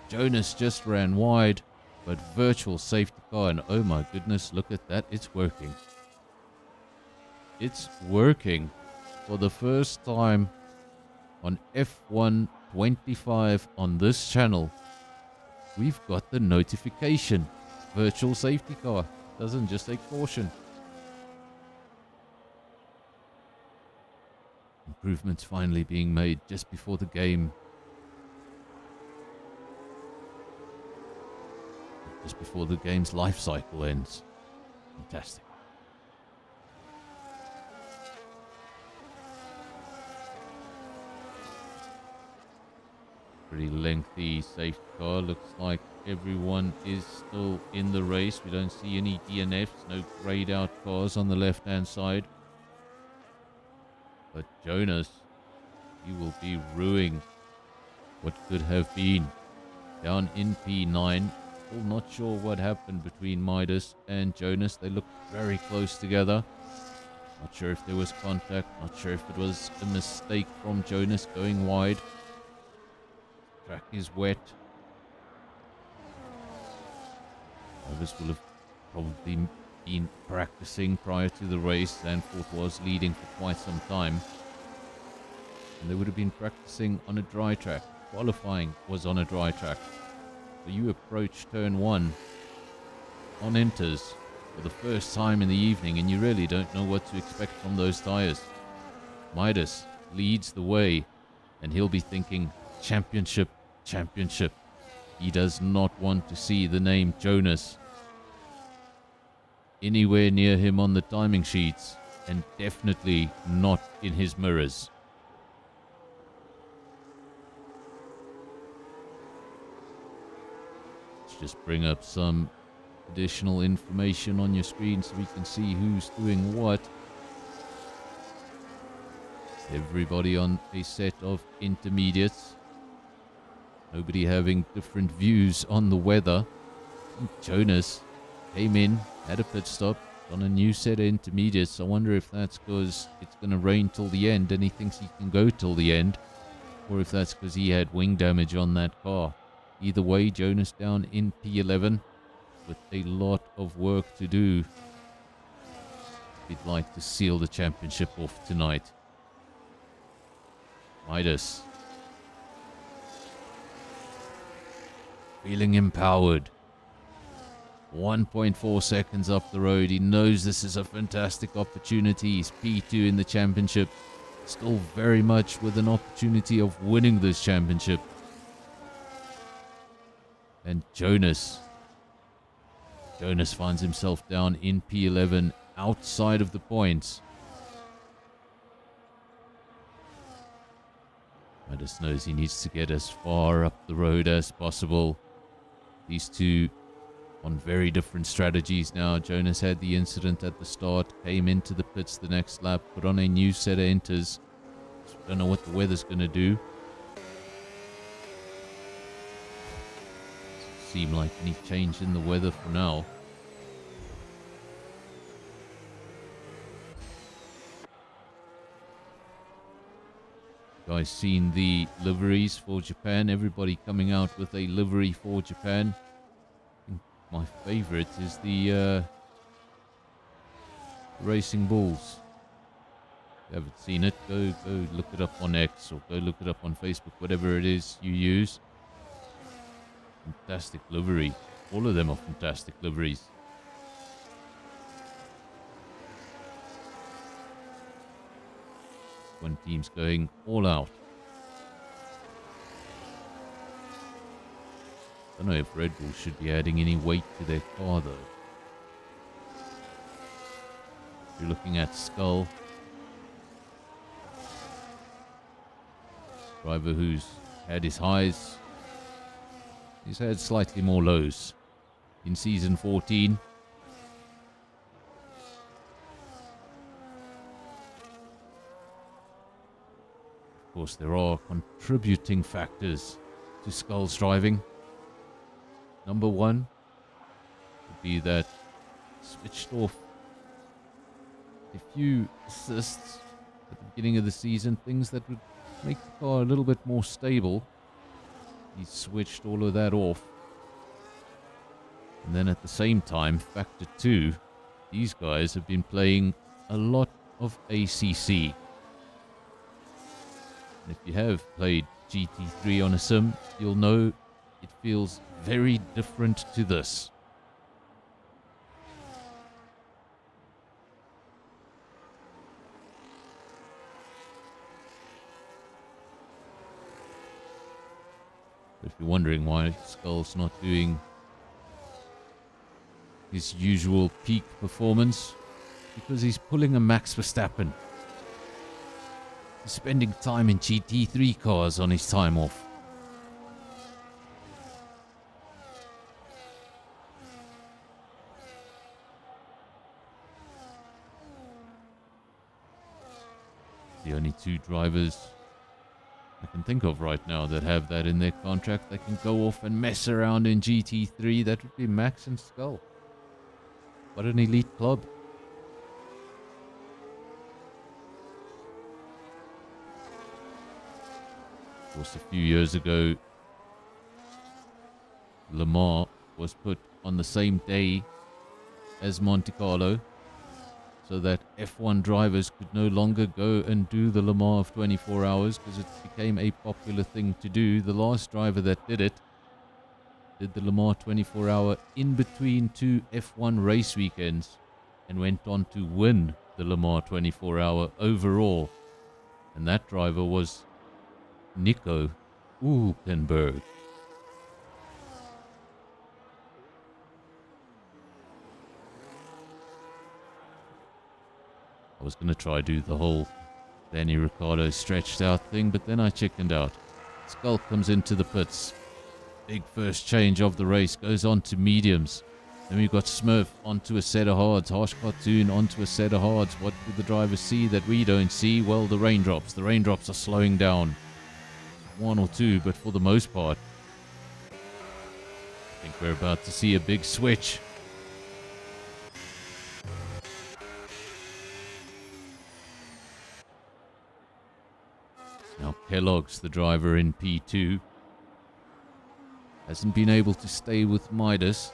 Jonas just ran wide. But virtual safety car, and oh my goodness, look at that. It's working. It's working for the first time on F125 on this channel. We've got the notification. Virtual safety car. Doesn't just say caution. Improvements finally being made just before the game. Just before the game's life cycle ends. Fantastic. Pretty lengthy safety car. Looks like everyone is still in the race. We don't see any DNFs, no grayed out cars on the left hand side. But Jonas, he will be ruining what could have been. Down in P9. Still not sure what happened between Midas and Jonas. They looked very close together. Not sure if there was contact. Not sure if it was a mistake from Jonas going wide. Track is wet. Drivers will have probably been practicing prior to the race. Zandvoort was leading for quite some time. And they would have been practicing on a dry track. Qualifying was on a dry track. So you approach turn 1 on inters for the first time in the evening, and you really don't know what to expect from those tires. Midas leads the way, and he'll be thinking championship, championship. He does not want to see the name Jonas anywhere near him on the timing sheets, and definitely not in his mirrors. Let's just bring up some additional information on your screen so we can see who's doing what. Everybody on a set of intermediates. Nobody having different views on the weather. Jonas came in, had a pit stop on a new set of intermediates. I wonder if that's because it's going to rain till the end and he thinks he can go till the end, or if that's because he had wing damage on that car. Either way, Jonas down in P11 with a lot of work to do. We'd like to seal the championship off tonight. Midas feeling empowered. 1.4 seconds up the road. He knows this is a fantastic opportunity. He's P2 in the championship. Still very much with an opportunity of winning this championship. And Jonas finds himself down in P11 outside of the points. Midas knows he needs to get as far up the road as possible. These two on very different strategies now. Jonas had the incident at the start, came into the pits the next lap, put on a new set of inters. Don't know what the weather's going to do. Doesn't seem like any change in the weather for now. Guys, seen the liveries for Japan? Everybody coming out with a livery for Japan. I think my favorite is the Racing Bulls. If you haven't seen it, go look it up on X or go look it up on Facebook, whatever it is you use. Fantastic livery. All of them are fantastic liveries. One team's going all out. I don't know if Red Bull should be adding any weight to their car though. If you're looking at Skull, driver who's had his highs, he's had slightly more lows in season 14. Of course, there are contributing factors to Skull's driving. Number one would be that switched off a few assists at the beginning of the season, things that would make the car a little bit more stable. He switched all of that off. And then at the same time, factor two, these guys have been playing a lot of ACC. And if you have played GT3 on a sim, you'll know it feels very different to this. If you're wondering why Skull's not doing his usual peak performance, because he's pulling a Max Verstappen. He's spending time in GT3 cars on his time off. The only two drivers I can think of right now that have that in their contract. They can go off and mess around in GT3. That would be Max and Skull. What an elite club. Of course, a few years ago, Le Mans was put on the same day as Monte Carlo, so that F1 drivers could no longer go and do the Le Mans of 24 hours because it became a popular thing to do. The last driver that did it did the Le Mans 24-hour in between two F1 race weekends and went on to win the Le Mans 24-hour overall. And that driver was Nico Hülkenberg. I was going to try do the whole Danny Ricciardo stretched out thing, but then I chickened out. Skull comes into the pits. Big first change of the race, goes on to mediums. Then we've got Smurf onto a set of hards, Harsh Cartoon onto a set of hards. What do the drivers see that we don't see? Well, the raindrops. The raindrops are slowing down. One or two, but for the most part, I think we're about to see a big switch. Now Kellogg's the driver in P2. Hasn't been able to stay with Midas.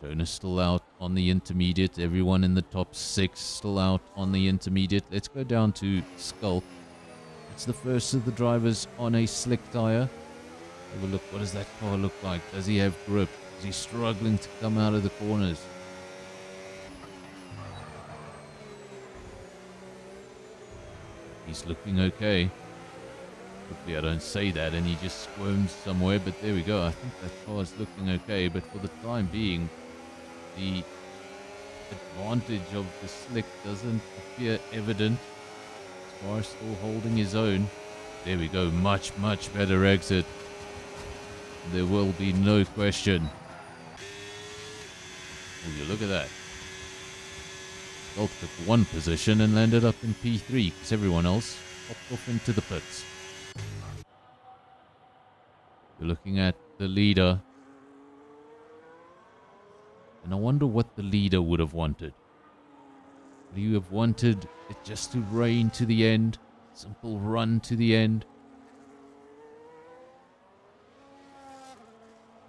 Jonas still out on the intermediate. Everyone in the top 6 still out on the intermediate. Let's go down to Skull. It's the first of the drivers on a slick tire. Have a look. What does that car look like? Does he have grip? Is he struggling to come out of the corners? He's looking okay. Hopefully I don't say that and he just squirms somewhere, but there we go. I think that car's looking okay, but for the time being, the advantage of the slick doesn't appear evident. Scar still holding his own. There we go, much, much better exit. There will be no question. Oh, you look at that. Gulp took one position and landed up in P3 because everyone else popped off into the pits. You're looking at the leader. And I wonder what the leader would have wanted. Would you have wanted it just to rain to the end? Simple run to the end?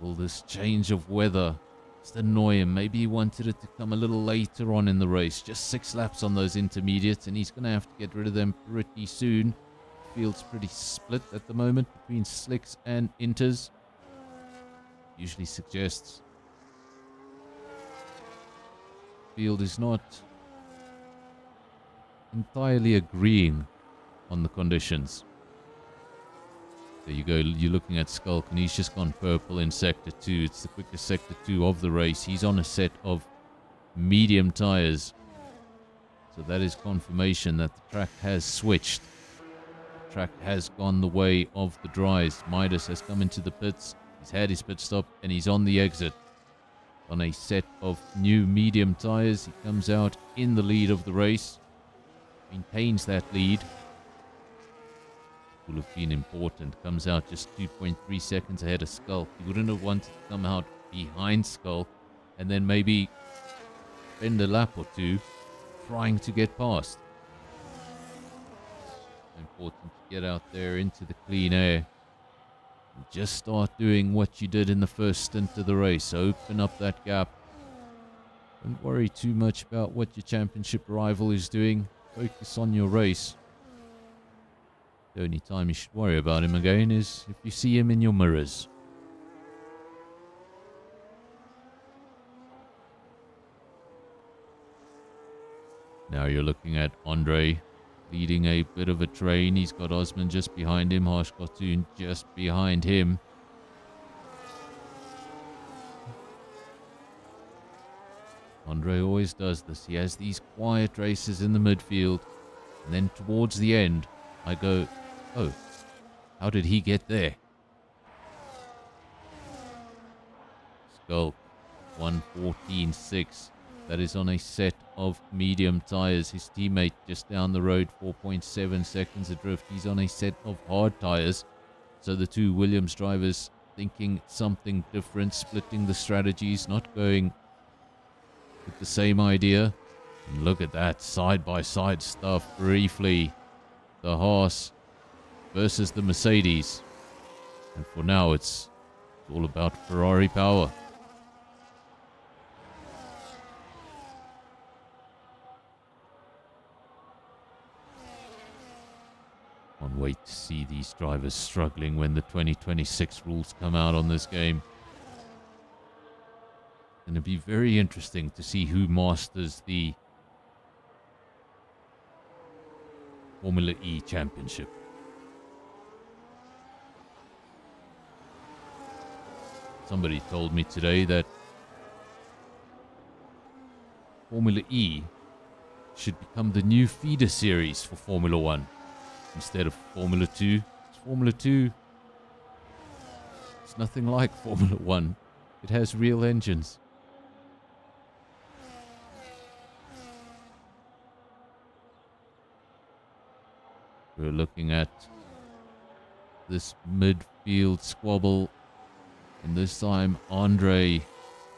Will this change of weather just annoy him? Maybe he wanted it to come a little later on in the race. Just 6 laps on those intermediates, and he's going to have to get rid of them pretty soon. Field's pretty split at the moment between slicks and inters. Usually suggests field is not entirely agreeing on the conditions. There you go, you're looking at Skulk, and he's just gone purple in Sector 2. It's the quickest Sector 2 of the race. He's on a set of medium tires. So that is confirmation that the track has switched. The track has gone the way of the dries. Midas has come into the pits. He's had his pit stop, and he's on the exit. On a set of new medium tires, he comes out in the lead of the race. Maintains that lead. Will have been important. Comes out just 2.3 seconds ahead of Skulk. He wouldn't have wanted to come out behind Skulk and then maybe spend a lap or two trying to get past. Important to get out there into the clean air and just start doing what you did in the first stint of the race. Open up that gap. Don't worry too much about what your championship rival is doing. Focus on your race. The only time you should worry about him again is if you see him in your mirrors. Now you're looking at Andre leading a bit of a train. He's got Osman just behind him, Harsh Cartoon just behind him. Andre always does this. He has these quiet races in the midfield, and then towards the end I go, oh, how did he get there? Skulk, 1:14.6. That is on a set of medium tires. His teammate just down the road, 4.7 seconds adrift. He's on a set of hard tires. So the two Williams drivers thinking something different, splitting the strategies, not going with the same idea. And look at that side-by-side stuff briefly. The Haas versus the Mercedes. And for now, it's all about Ferrari power. Can't wait to see these drivers struggling when the 2026 rules come out on this game. It's going to be very interesting to see who masters the Formula E Championship. Somebody told me today that Formula E should become the new feeder series for Formula 1. Instead of Formula 2. Formula 2, it's nothing like Formula 1. It has real engines. We're looking at this midfield squabble. And this time, Andre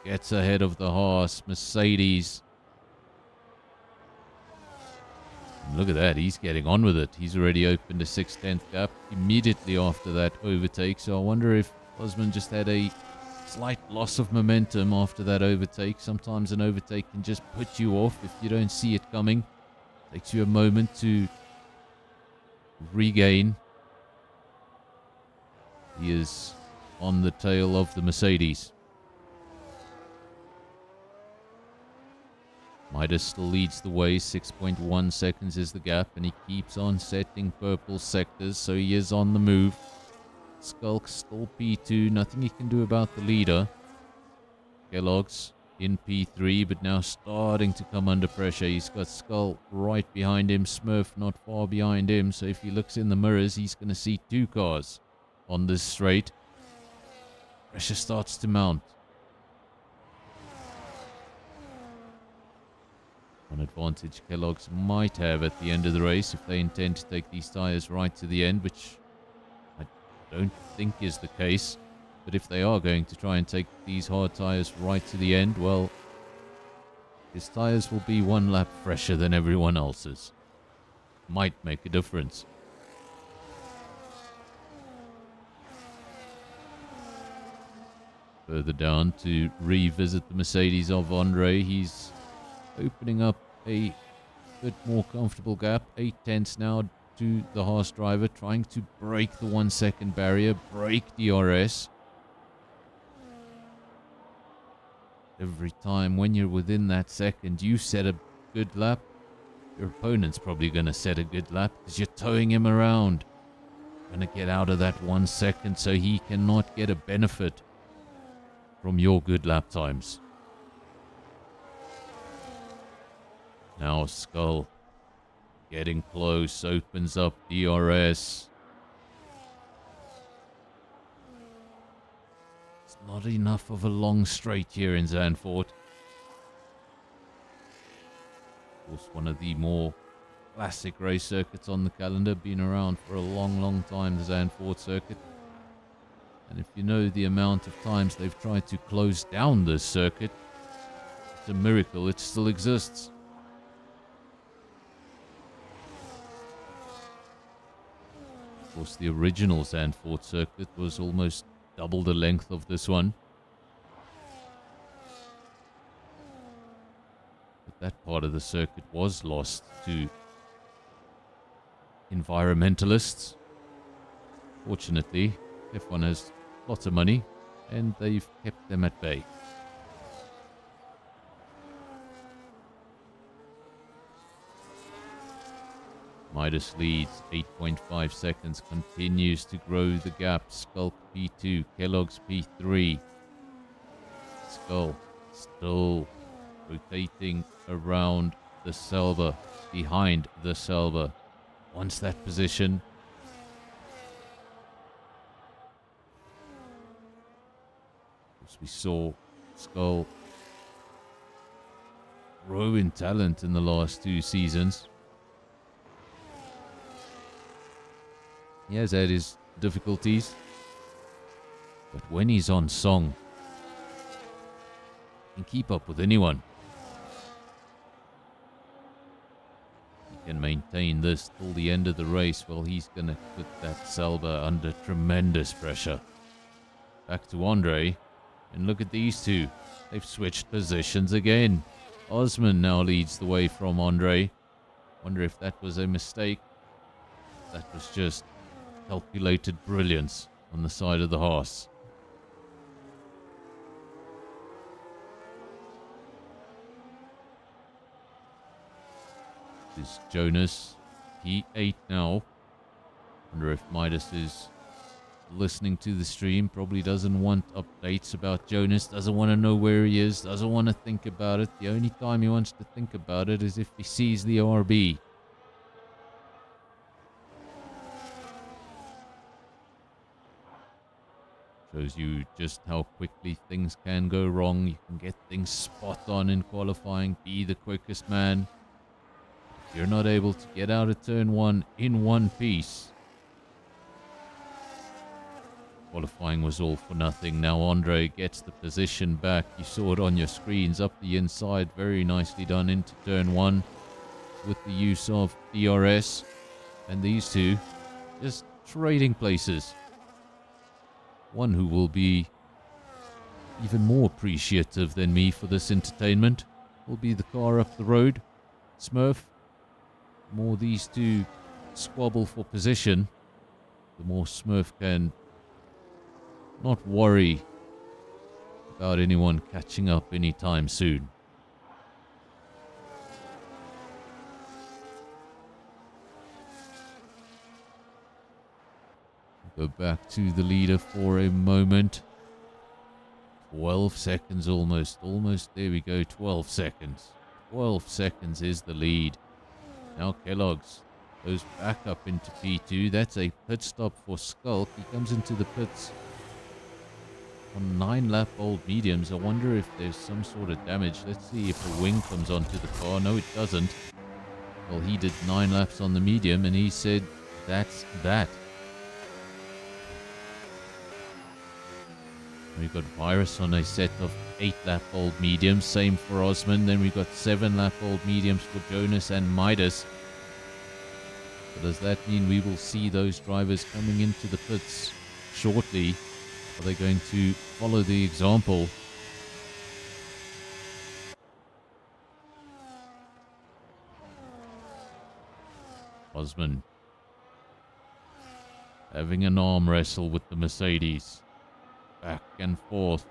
gets ahead of the Haas. Mercedes. And look at that. He's getting on with it. He's already opened a 6/10 gap immediately after that overtake. So I wonder if Osman just had a slight loss of momentum after that overtake. Sometimes an overtake can just put you off if you don't see it coming. Takes you a moment to regain. He is on the tail of the Mercedes. Midas still leads the way, 6.1 seconds is the gap, and he keeps on setting purple sectors, so he is on the move. Skulk still P2, nothing he can do about the leader. Kellogg's in P3, but now starting to come under pressure. He's got Skull right behind him, Smurf not far behind him, so if he looks in the mirrors, he's going to see two cars on this straight. Pressure starts to mount. One advantage Kellogg's might have at the end of the race if they intend to take these tyres right to the end, which I don't think is the case. But if they are going to try and take these hard tyres right to the end, well, his tyres will be one lap fresher than everyone else's. Might make a difference. Further down to revisit the Mercedes of Andre. He's opening up a bit more comfortable gap. 8 tenths now to the Haas driver, trying to break the 1 second barrier, break DRS. Every time when you're within that second, you set a good lap, your opponent's probably going to set a good lap because you're towing him around. Going to get out of that 1 second so he cannot get a benefit from your good lap times. Now Skull getting close, opens up DRS. It's not enough of a long straight here in Zandvoort. Of course, one of the more classic race circuits on the calendar, been around for a long time, the Zandvoort circuit. And if you know the amount of times they've tried to close down this circuit, it's a miracle it still exists. Of course, the original Zandvoort circuit was almost double the length of this one. But that part of the circuit was lost to environmentalists. Fortunately, F1 has lots of money and they've kept them at bay. Midas leads 8.5 seconds, continues to grow the gap. Skulk P2, Kellogg's P3. Skull still rotating around the Selva, behind the Selva. Wants that position. As we saw Skull grow in talent in the last 2 seasons. He has had his difficulties, but when he's on song, he can keep up with anyone. He can maintain this till the end of the race. Well, he's going to put that Selva under tremendous pressure. Back to Andre, and look at these two. They've switched positions again. Osman now leads the way from Andre. Wonder if that was a mistake. That was just calculated brilliance on the side of the Haas. This is Jonas, P8 now. Wonder if Midas is listening to the stream. Probably doesn't want updates about Jonas, doesn't want to know where he is, doesn't want to think about it. The only time he wants to think about it is if he sees the RB. Shows you just how quickly things can go wrong. You can get things spot on in qualifying, be the quickest man. If you're not able to get out of turn 1 in one piece, qualifying was all for nothing. Now Andre gets the position back. You saw it on your screens up the inside. Very nicely done into turn 1 with the use of DRS. And these two just trading places. One who will be even more appreciative than me for this entertainment will be the car up the road, Smurf. The more these two squabble for position, the more Smurf can not worry about anyone catching up anytime soon. Go back to the leader for a moment. 12 seconds almost. Almost, there we go, 12 seconds. 12 seconds is the lead. Now Kellogg's goes back up into P2. That's a pit stop for Skulk. He comes into the pits on 9-lap old mediums. I wonder if there's some sort of damage. Let's see if a wing comes onto the car. No, it doesn't. Well, he did 9 laps on the medium and he said that's that. We've got Virus on a set of 8-lap old mediums. Same for Osman. Then we've got 7-lap old mediums for Jonas and Midas. So does that mean we will see those drivers coming into the pits shortly? Are they going to follow the example? Osman having an arm wrestle with the Mercedes. Back and forth.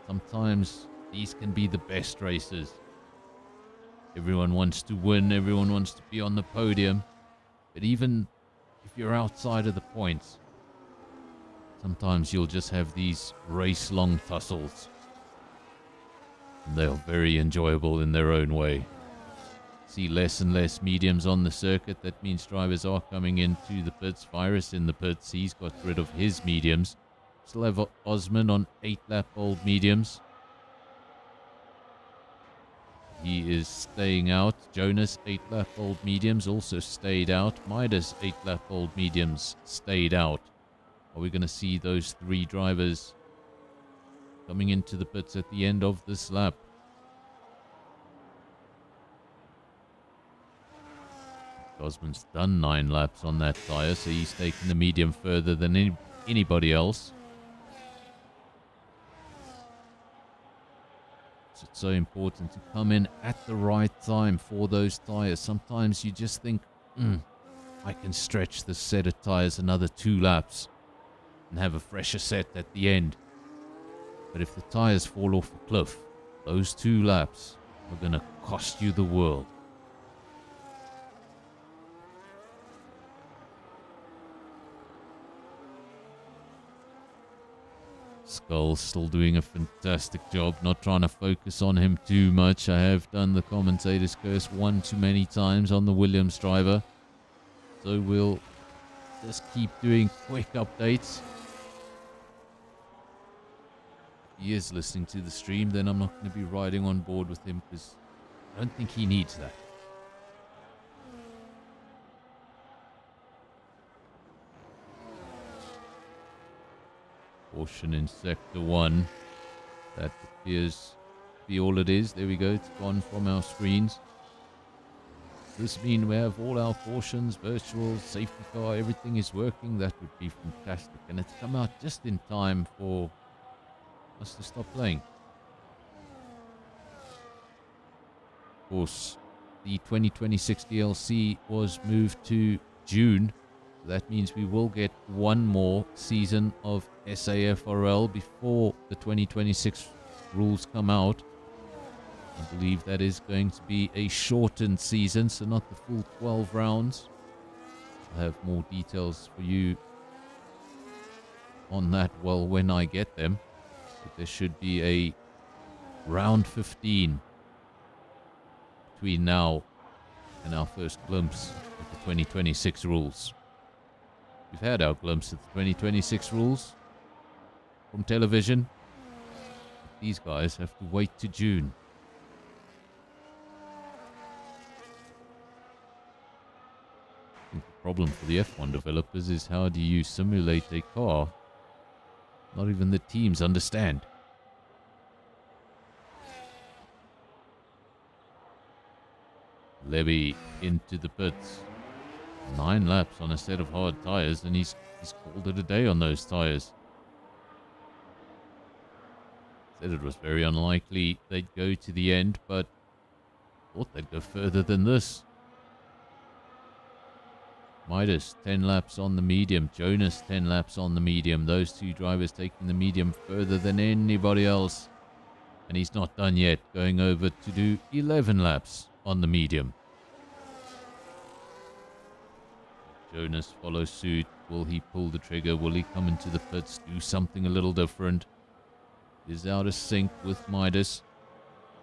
Sometimes these can be the best races. Everyone wants to win. Everyone wants to be on the podium. But even if you're outside of the points, sometimes you'll just have these race-long tussles. And they are very enjoyable in their own way. See less and less mediums on the circuit. That means drivers are coming into the pits. Virus in the pits. He's got rid of his mediums. Still have Osman on 8-lap old mediums. He is staying out. Jonas, 8-lap old mediums, also stayed out. Midas, 8-lap old mediums, stayed out. Are we going to see those 3 drivers coming into the pits at the end of this lap? Osman's done 9 laps on that tyre, so he's taken the medium further than anybody else. It's so important to come in at the right time for those tyres. Sometimes you just think, I can stretch this set of tyres another 2 laps and have a fresher set at the end. But if the tyres fall off a cliff, those 2 laps are going to cost you the world. Skull's still doing a fantastic job, not trying to focus on him too much. I have done the commentator's curse one too many times on the Williams driver. So we'll just keep doing quick updates. If he is listening to the stream, then I'm not going to be riding on board with him because I don't think he needs that. Caution in sector 1. That appears to be all it is. There we go. It's gone from our screens. Does this mean we have all our cautions, virtual, safety car, everything is working? That would be fantastic. And it's come out just in time for us to stop playing. Of course, the 2026 DLC was moved to June. That means we will get one more season of SAFRL before the 2026 rules come out. I believe that is going to be a shortened season, so not the full 12 rounds. I'll have more details for you on that when I get them. But there should be a round 15 between now and our first glimpse of the 2026 rules. We've had our glimpse of the 2026 rules from television. These guys have to wait to June. I think the problem for the F1 developers is how do you simulate a car? Not even the teams understand. Levy into the pits. 9 laps on a set of hard tyres, and he's called it a day on those tyres. Said it was very unlikely they'd go to the end, but thought they'd go further than this. Midas, 10 laps on the medium. Jonas, 10 laps on the medium. Those 2 drivers taking the medium further than anybody else. And he's not done yet, going over to do 11 laps on the medium. Jonas follows suit. Will he pull the trigger? Will he come into the pits, do something a little different? Is out of sync with Midas.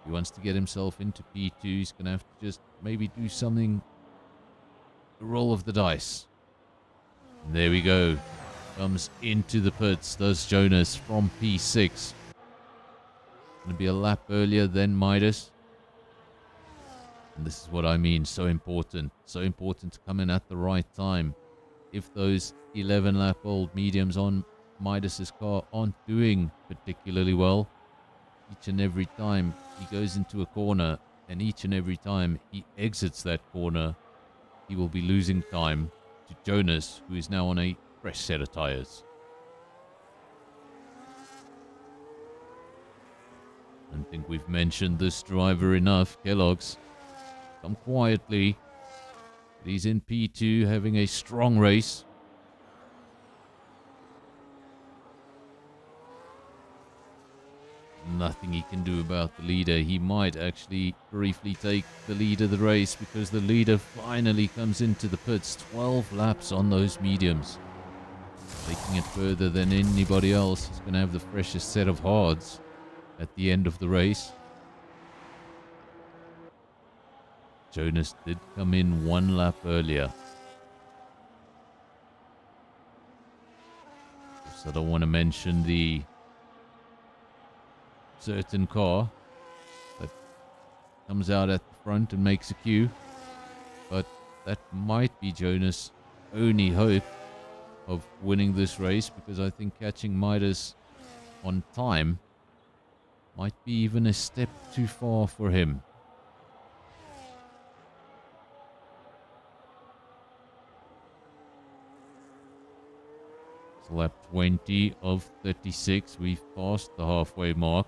He wants to get himself into P2. He's going to have to just maybe do something. A roll of the dice. And there we go. Comes into the pits, does Jonas from P6. Going to be a lap earlier than Midas. And this is what I mean, so important. So important to come in at the right time. If those 11-lap-old mediums on Midas's car aren't doing particularly well, each and every time he goes into a corner and each and every time he exits that corner, he will be losing time to Jonas, who is now on a fresh set of tires. I don't think we've mentioned this driver enough. Kellogg's come quietly. But he's in P2 having a strong race. Nothing he can do about the leader. He might actually briefly take the lead of the race because the leader finally comes into the pits. 12 laps on those mediums. Taking it further than anybody else. He's going to have the freshest set of hards at the end of the race. Jonas did come in 1 lap earlier. Also, I don't want to mention the certain car that comes out at the front and makes a queue, but that might be Jonas' only hope of winning this race, because I think catching Midas on time might be even a step too far for him. It's lap 20 of 36. We've passed the halfway mark.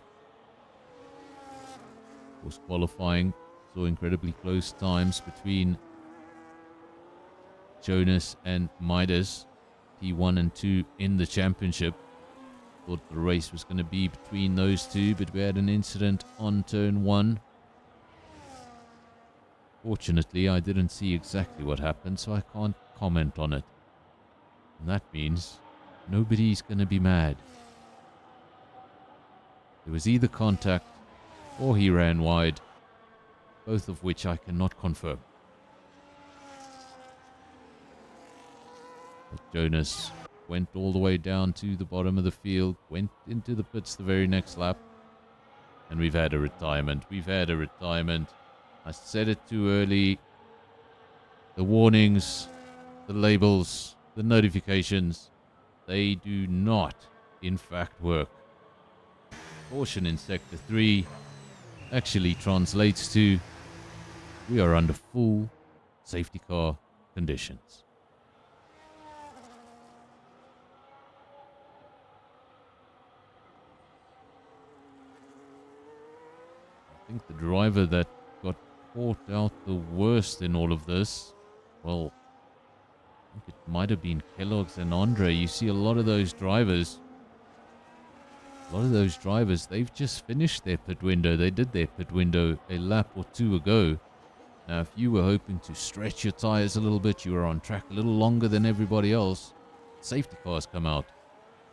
Of course, qualifying saw incredibly close times between Jonas and Midas, P1 and 2 in the championship. Thought the race was going to be between those two, but we had an incident on turn 1. Fortunately, I didn't see exactly what happened, so I can't comment on it. And that means nobody's going to be mad. There was either contact or he ran wide, both of which I cannot confirm. But Jonas went all the way down to the bottom of the field, went into the pits the very next lap, and we've had a retirement. We've had a retirement. I said it too early. The warnings, the labels, the notifications, they do not, in fact, work. Caution in Sector 3 actually translates to we are under full safety car conditions. I think the driver that got caught out the worst in all of this, well, I think it might have been Kellogg's and Andre. You see a lot of those drivers, they've just finished their pit window. They did their pit window a lap or 2 ago. Now, if you were hoping to stretch your tires a little bit, you were on track a little longer than everybody else, safety cars come out.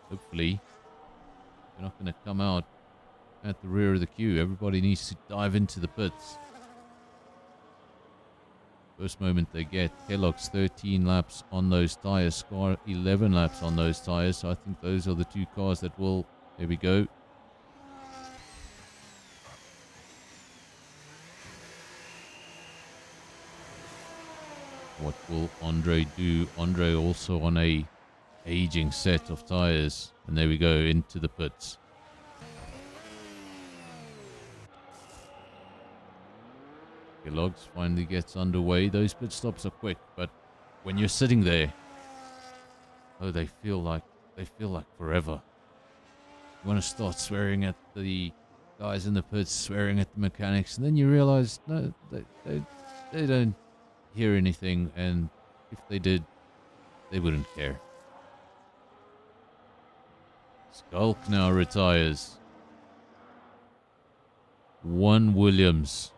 Hopefully, you're not going to come out at the rear of the queue. Everybody needs to dive into the pits. First moment they get. Kellogg's 13 laps on those tires. Scar 11 laps on those tires. So I think those are the 2 cars that will... There we go. What will Andre do? Andre also on a aging set of tires. And there we go, into the pits. Kellogg's finally gets underway. Those pit stops are quick, but when you're sitting there, oh, they feel like forever. You want to start swearing at the guys in the pits, swearing at the mechanics, and then you realize no, they don't hear anything, and if they did, they wouldn't care. Skulk now retires. 1 Williams.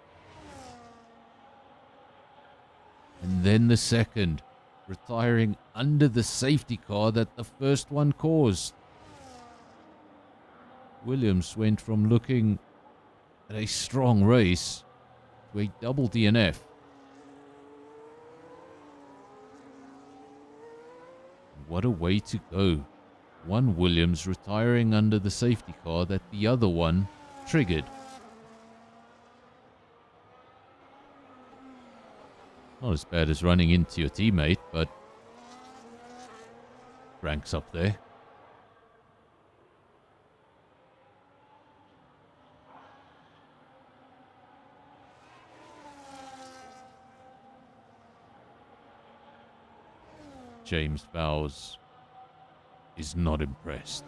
And then the second. retiring under the safety car that the first one caused. Williams went from looking at a strong race to a double DNF. What a way to go. One Williams retiring under the safety car that the other one triggered. Not as bad as running into your teammate, but ranks up there. James Vowles is not impressed.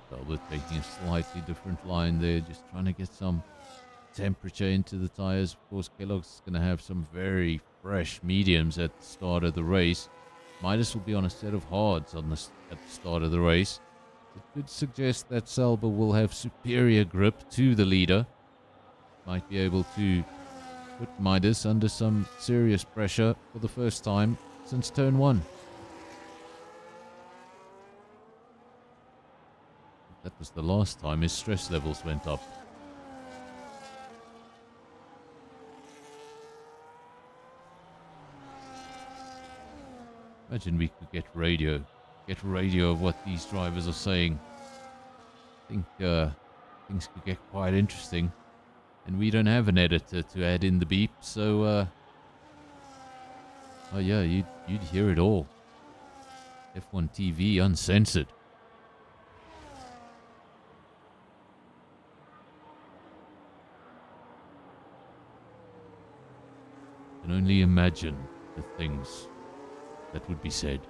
Albert taking a slightly different line there, just trying to get some temperature into the tires. Of course, Kellogg's is going to have some very fresh mediums at the start of the race. Midas will be on a set of hards at the start of the race. It could suggest that Sauber will have superior grip to the leader. Might be able to put Midas under some serious pressure for the first time since turn 1. That was the last time his stress levels went up. Imagine we could get radio of what these drivers are saying. I think things could get quite interesting. And we don't have an editor to add in the beep, so oh yeah, you'd hear it all. F1 TV uncensored. I can only imagine the things that would be said.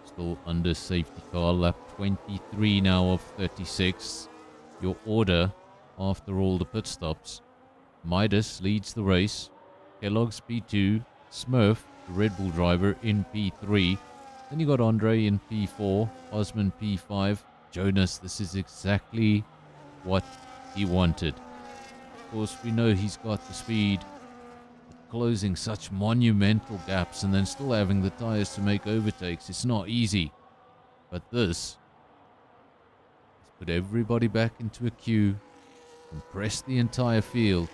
Still under safety car, lap 23 now of 36. Your order after all the pit stops. Midas leads the race. Kellogg's P2. Smurf, the Red Bull driver, in P3. Then you got Andre in P4. Osman P5. Jonas, this is exactly what he wanted. Of course, we know he's got the speed. Closing such monumental gaps and then still having the tires to make overtakes, it's not easy. But this has put everybody back into a queue, compressed the entire field,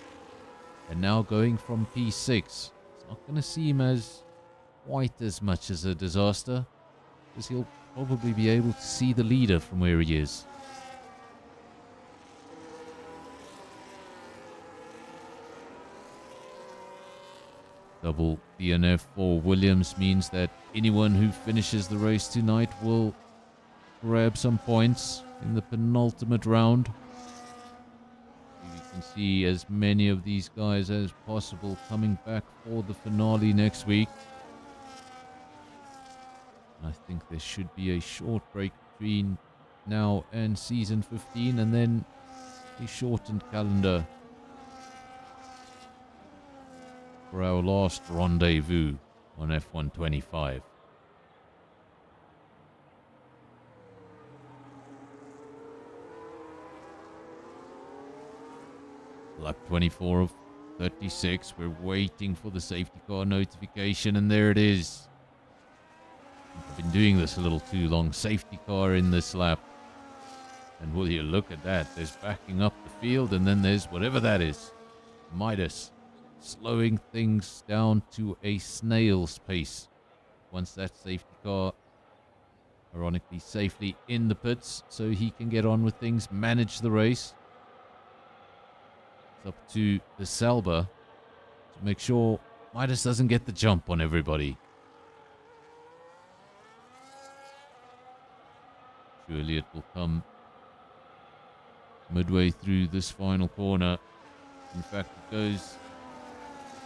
and now going from P6, it's not going to seem as quite as much as a disaster, because he'll probably be able to see the leader from where he is. Double DNF for Williams means that anyone who finishes the race tonight will grab some points in the penultimate round. We can see as many of these guys as possible coming back for the finale next week. I think there should be a short break between now and season 15, and then a shortened calendar for our last rendezvous on F125. Lap 24 of 36. We're waiting for the safety car notification, and there it is. I've been doing this a little too long. Safety car in this lap. And will you look at that? There's backing up the field, and then there's whatever that is. Midas. Slowing things down to a snail's pace once that safety car, ironically, safely in the pits, so he can get on with things, manage the race. It's up to the Sauber to make sure Midas doesn't get the jump on everybody. Surely it will come midway through this final corner. In fact, it goes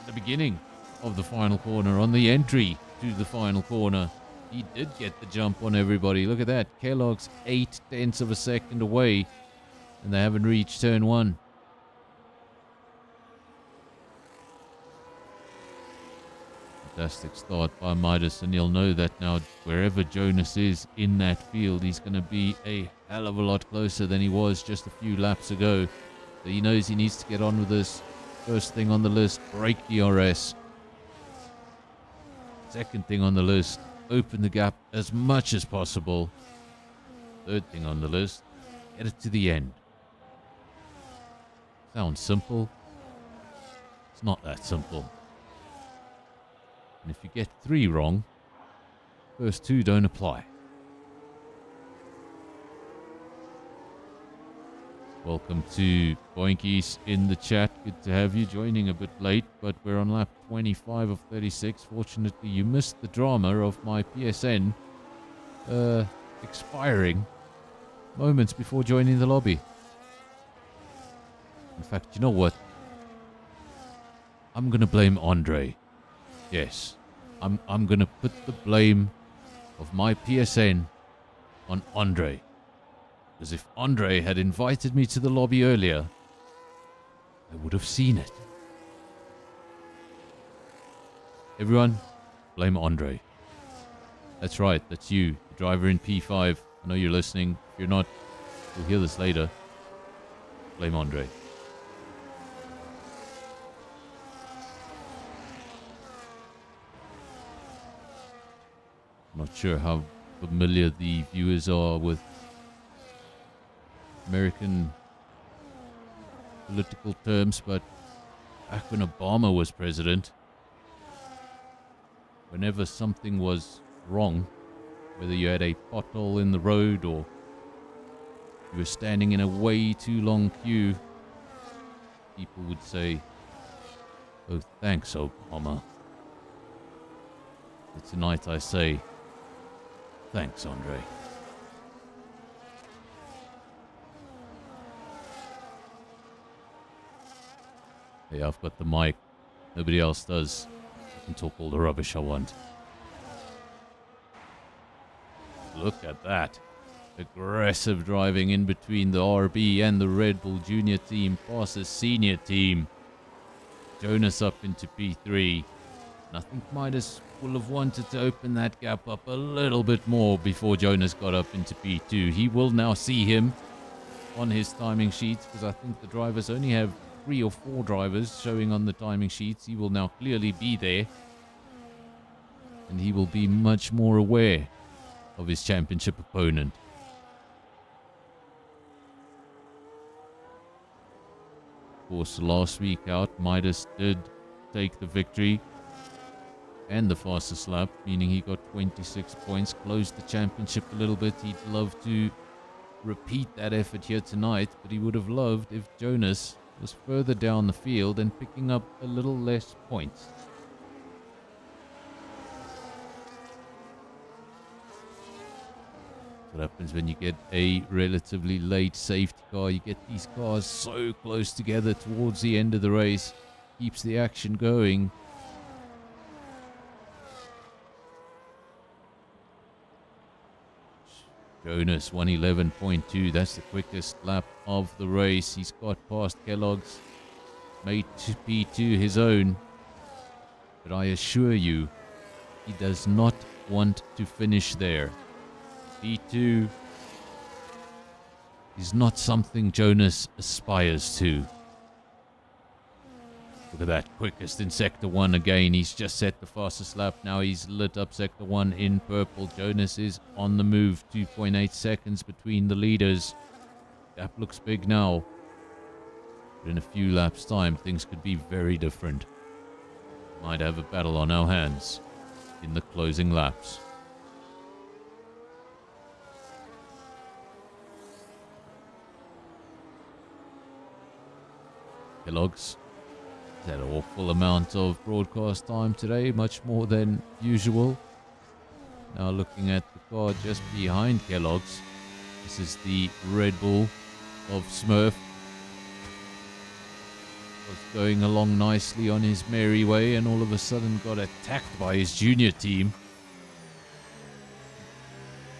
at the beginning of the final corner, on the entry to the final corner. He did get the jump on everybody. Look at that. Kellogg's 0.8 of a second away, and they haven't reached turn 1. Fantastic start by Midas, and he'll know that now wherever Jonas is in that field, he's going to be a hell of a lot closer than he was just a few laps ago. So he knows he needs to get on with this. First thing on the list, break DRS. Second thing on the list, open the gap as much as possible. Third thing on the list, get it to the end. Sounds simple. It's not that simple. And if you get 3 wrong, first 2 don't apply. Welcome to Boinkies in the chat. Good to have you joining a bit late, but we're on lap 25 of 36. Fortunately, you missed the drama of my PSN expiring moments before joining the lobby. In fact, you know what? I'm gonna blame Andre. Yes, I'm gonna put the blame of my PSN on Andre. Because if Andre had invited me to the lobby earlier, I would have seen it. Everyone, blame Andre. That's right, that's you, the driver in P5. I know you're listening. If you're not, you'll hear this later. Blame Andre. I'm not sure how familiar the viewers are with American political terms, but back when Obama was president, whenever something was wrong, whether you had a pothole in the road or you were standing in a way too long queue, people would say, "Oh, thanks, Obama." But tonight I say, thanks, Andre. Hey, I've got the mic. Nobody else does. I can talk all the rubbish I want. Look at that. Aggressive driving in between the RB and the Red Bull Junior team past the senior team. Jonas up into P3. And I think Midas will have wanted to open that gap up a little bit more before Jonas got up into P2. He will now see him on his timing sheets, because I think the drivers only have 3 or 4 drivers showing on the timing sheets. He will now clearly be there, and he will be much more aware of his championship opponent. Of course, last week out, Midas did take the victory and the fastest lap, meaning he got 26 points, closed the championship a little bit. He'd love to repeat that effort here tonight, but he would have loved if Jonas was further down the field and picking up a little less points. What happens when you get a relatively late safety car? You get these cars so close together towards the end of the race. Keeps the action going. Jonas 111.2. That's the quickest lap of the race. He's got past Kellogg's, made P2 his own. But I assure you, he does not want to finish there. P2 is not something Jonas aspires to. Look at that, quickest in Sector 1 again. He's just set the fastest lap. Now he's lit up Sector 1 in purple. Jonas is on the move. 2.8 seconds between the leaders. Gap looks big now. But in a few laps' time, things could be very different. Might have a battle on our hands in the closing laps. Kellogg's had an awful amount of broadcast time today, much more than usual. Now looking at the car just behind Kellogg's. This is the Red Bull of Smurf. Was going along nicely on his merry way, and all of a sudden got attacked by his junior team.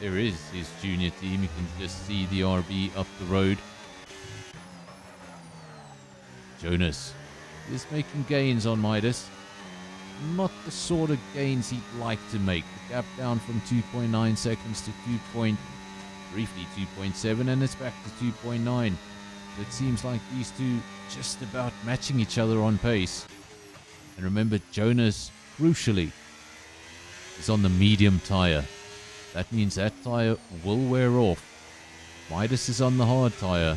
There is his junior team. You can just see the RB up the road. Jonas is making gains on Midas. not the sort of gains he'd like to make. The gap down from 2.9 seconds to briefly 2.7, and it's back to 2.9. It seems like these two just about matching each other on pace. And remember, Jonas, crucially, is on the medium tire. That means that tire will wear off. Midas is on the hard tire,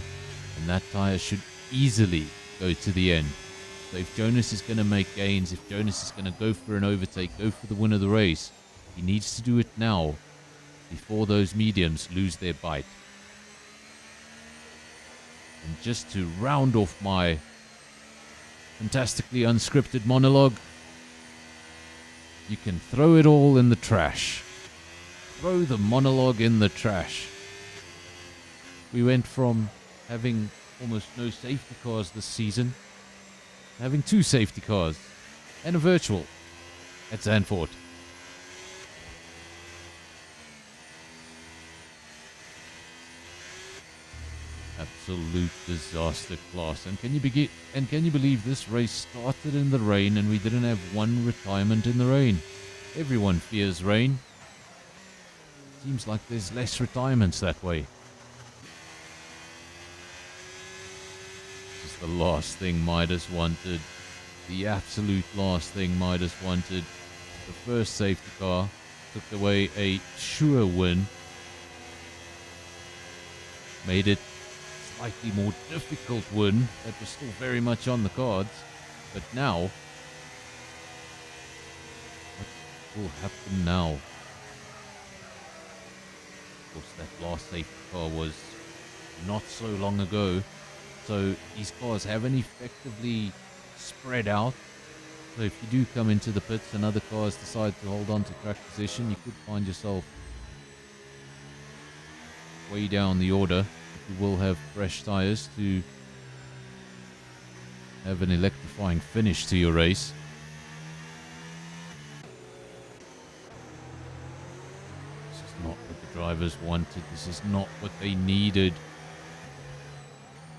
and that tire should easily go to the end. So if Jonas is going to make gains, if Jonas is going to go for an overtake, go for the win of the race, he needs to do it now before those mediums lose their bite. And just to round off my fantastically unscripted monologue, you can throw it all in the trash. Throw the monologue in the trash. We went from having almost no safety cars this season, having 2 safety cars and a virtual at Zandvoort. Absolute disaster class. And can you believe this race started in the rain and we didn't have one retirement in the rain? Everyone fears rain. Seems like there's less retirements that way. This is the last thing Midas wanted. The absolute last thing Midas wanted. The first safety car took away a sure win. Made it slightly more difficult win that was still very much on the cards. But now, what will happen now? Of course, that last safety car was not so long ago, so these cars haven't effectively spread out. So if you do come into the pits and other cars decide to hold on to track position, you could find yourself way down the order. You will have fresh tires to have an electrifying finish to your race. This is not what the drivers wanted. This is not what they needed.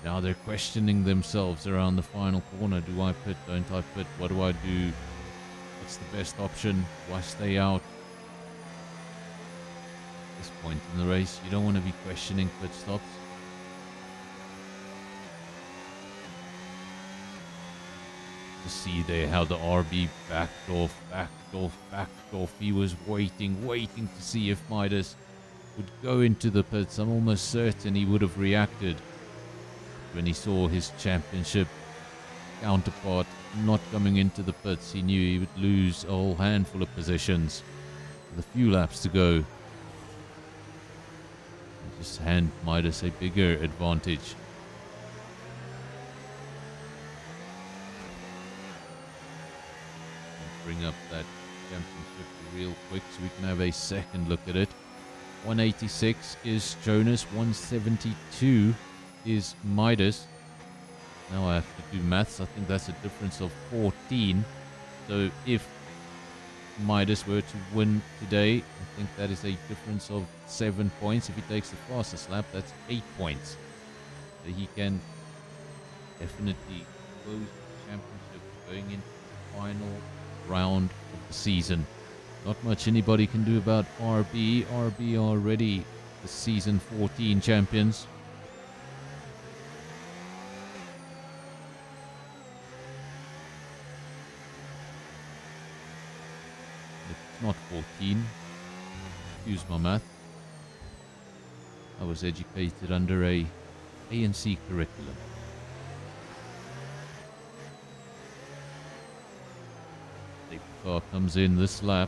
Now they're questioning themselves around the final corner. Do I pit? Don't I pit? What do I do? What's the best option? Do I stay out? At this point in the race, you don't want to be questioning pit stops. See there how the RB backed off. He was waiting to see if Midas would go into the pits. I'm almost certain he would have reacted when he saw his championship counterpart not coming into the pits. He knew he would lose a whole handful of positions with a few laps to go. Just hand Midas a bigger advantage. Bring up that championship real quick so we can have a second look at it. 186 is Jonas, 172 is Midas. Now I have to do maths. I think that's a difference of 14. So if Midas were to win today, I think that is a difference of 7 points. If he takes the fastest lap, that's 8 points. So he can definitely close the championship going into the final round of the season. Not much anybody can do about RB. RB already the season 14 champions. It's not 14. Excuse my math. I was educated under a ANC curriculum. Car comes in this lap,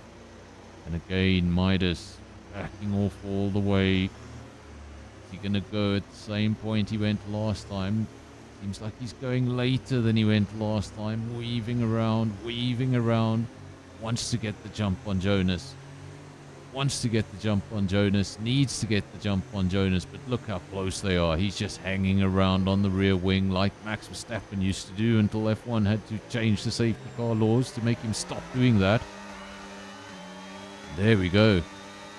and again Midas backing off all the way. Is he gonna go at the same point he went last time? Seems like he's going later than he went last time, weaving around, wants to get the jump on Jonas, needs to get the jump on Jonas, but look how close they are. He's just hanging around on the rear wing like Max Verstappen used to do until F1 had to change the safety car laws to make him stop doing that. There we go.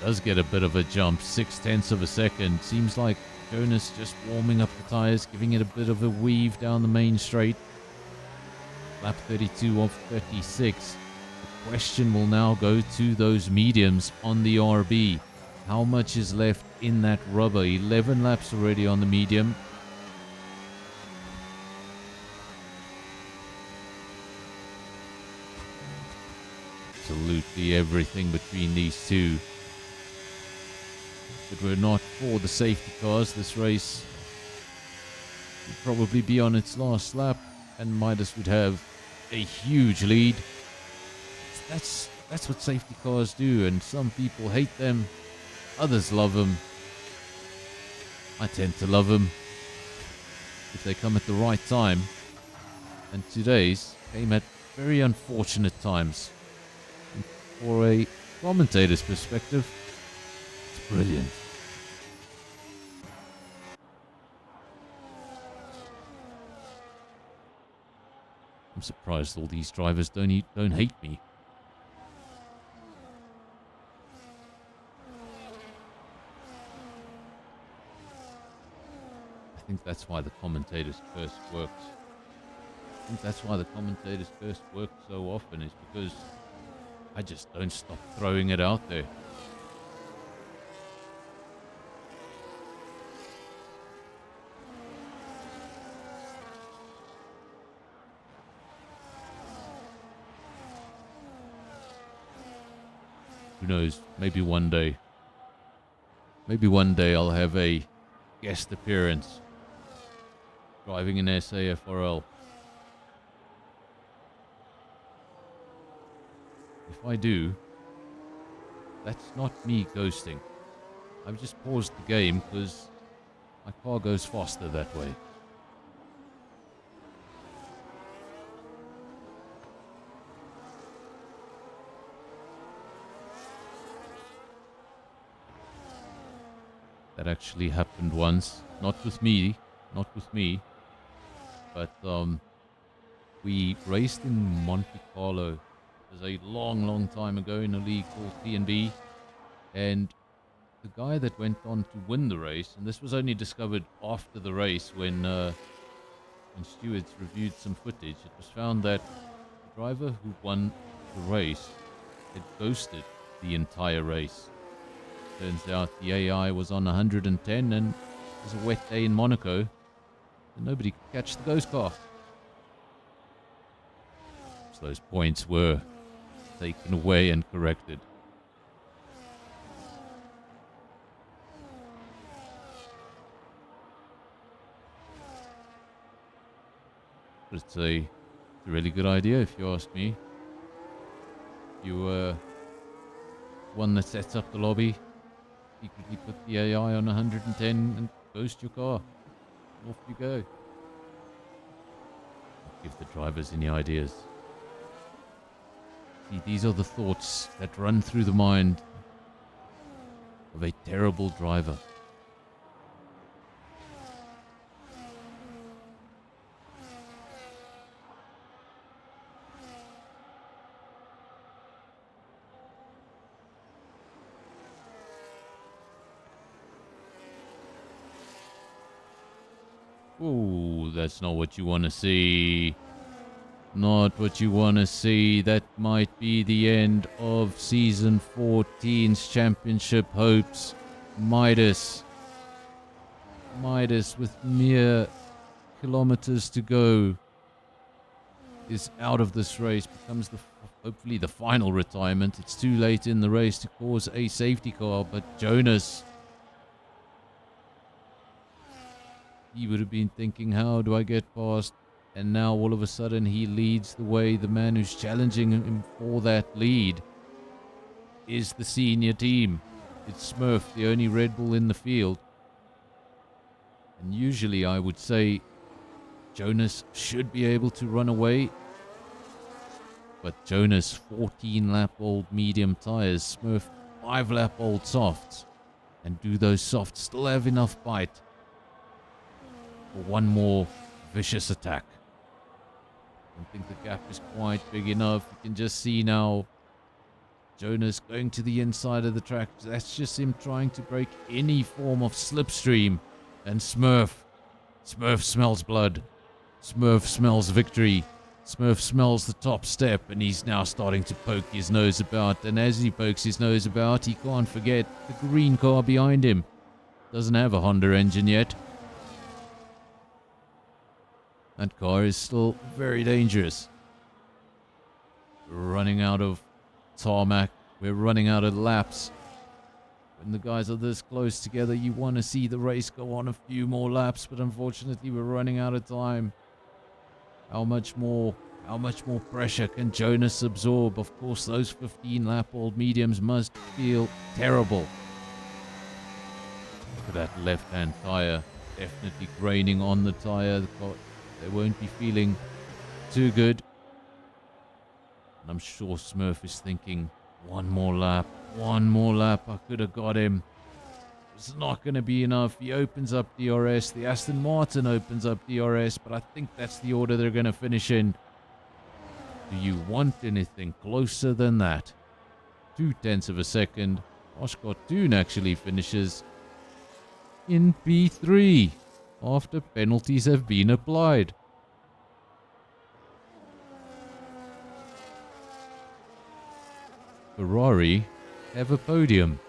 Does get a bit of a jump, 0.6 of a second. Seems like Jonas just warming up the tires, giving it a bit of a weave down the main straight. Lap 32 of 36. question will now go to those mediums on the RB. How much is left in that rubber? 11 laps already on the medium. Absolutely everything between these two. If it were not for the safety cars, this race would probably be on its last lap, and Midas would have a huge lead. That's what safety cars do, and some people hate them, others love them. I tend to love them if they come at the right time, and today's came at very unfortunate times. And for a commentator's perspective, it's brilliant. I'm surprised all these drivers don't hate me. I think that's why the commentator's curse works. I think that's why the commentator's curse works so often, is because I just don't stop throwing it out there. Who knows, maybe one day I'll have a guest appearance driving an SAFRL. If I do, that's not me ghosting. I've just paused the game because my car goes faster that way. That actually happened once, not with me, but we raced in Monte Carlo. It was a long time ago in a league called P&B, and the guy that went on to win the race, and this was only discovered after the race when stewards reviewed some footage, it was found that the driver who won the race had ghosted the entire race. Turns out the AI was on 110 and it was a wet day in Monaco and nobody could catch the ghost car. So those points were taken away and corrected. But it's a really good idea if you ask me. You one that sets up the lobby, secretly put the AI on 110 and ghost your car. Off you go. Don't give the drivers any ideas. See, these are the thoughts that run through the mind of a terrible driver. Ooh, that's not what you want to see. Not what you want to see. That might be the end of Season 14's championship hopes. Midas with mere kilometers to go is out of this race. Becomes hopefully the final retirement. It's too late in the race to cause a safety car, but Jonas, he would have been thinking, how do I get past? And now all of a sudden he leads the way. The man who's challenging him for that lead is the senior team. It's Smurf, the only Red Bull in the field. And usually I would say Jonas should be able to run away. But Jonas, 14-lap-old medium tires. Smurf, 5-lap-old softs. And do those softs still have enough bite for one more vicious attack? I don't think the gap is quite big enough. You can just see now Jonas going to the inside of the track. That's just him trying to break any form of slipstream. And Smurf smells blood. Smurf smells victory. Smurf smells the top step and he's now starting to poke his nose about. And as he pokes his nose about, he can't forget the green car behind him. Doesn't have a Honda engine yet. That car is still very dangerous. We're running out of tarmac. We're running out of laps. When the guys are this close together, you want to see the race go on a few more laps, but unfortunately we're running out of time. How much more pressure can Jonas absorb? Of course, those 15-lap-old mediums must feel terrible. Look at that left-hand tire. Definitely graining on the tire. They won't be feeling too good. And I'm sure Smurf is thinking, one more lap, I could have got him. It's not going to be enough. He opens up DRS. The Aston Martin opens up DRS, but I think that's the order they're going to finish in. Do you want anything closer than that? 0.2 of a second. Oshkosh Toon actually finishes in P3 after penalties have been applied. Ferrari have a podium.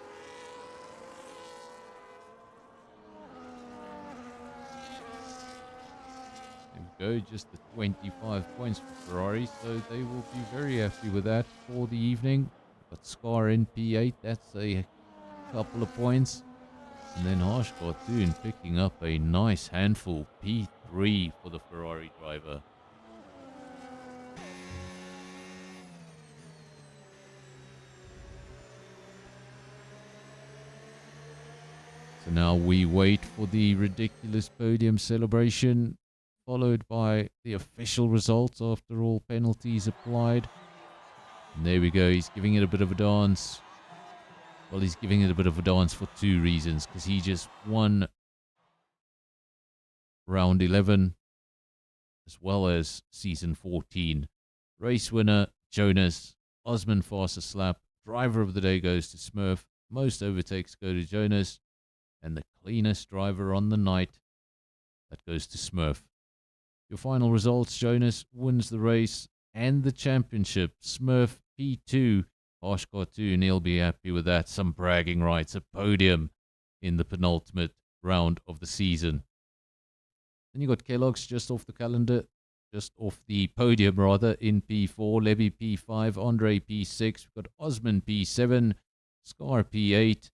There we go, just the 25 points for Ferrari, so they will be very happy with that for the evening. But Scar in P8, that's a couple of points. And then Oshkosh Toon picking up a nice handful, P3 for the Ferrari driver. So now we wait for the ridiculous podium celebration, followed by the official results after all penalties applied. And there we go, he's giving it a bit of a dance. Well, he's giving it a bit of a dance for two reasons, because he just won round 11 as well as season 14. Race winner Jonas, Osman fastest lap, driver of the day goes to Smurf, most overtakes go to Jonas, and the cleanest driver on the night, that goes to Smurf. Your final results: Jonas wins the race and the championship. Smurf P2, Oshkosh Toon, he'll be happy with that. Some bragging rights, a podium in the penultimate round of the season. Then you got Kellogg's just off the calendar, just off the podium rather, in P4, Levy P5, Andre P6, we've got Osman P7, Scar P8,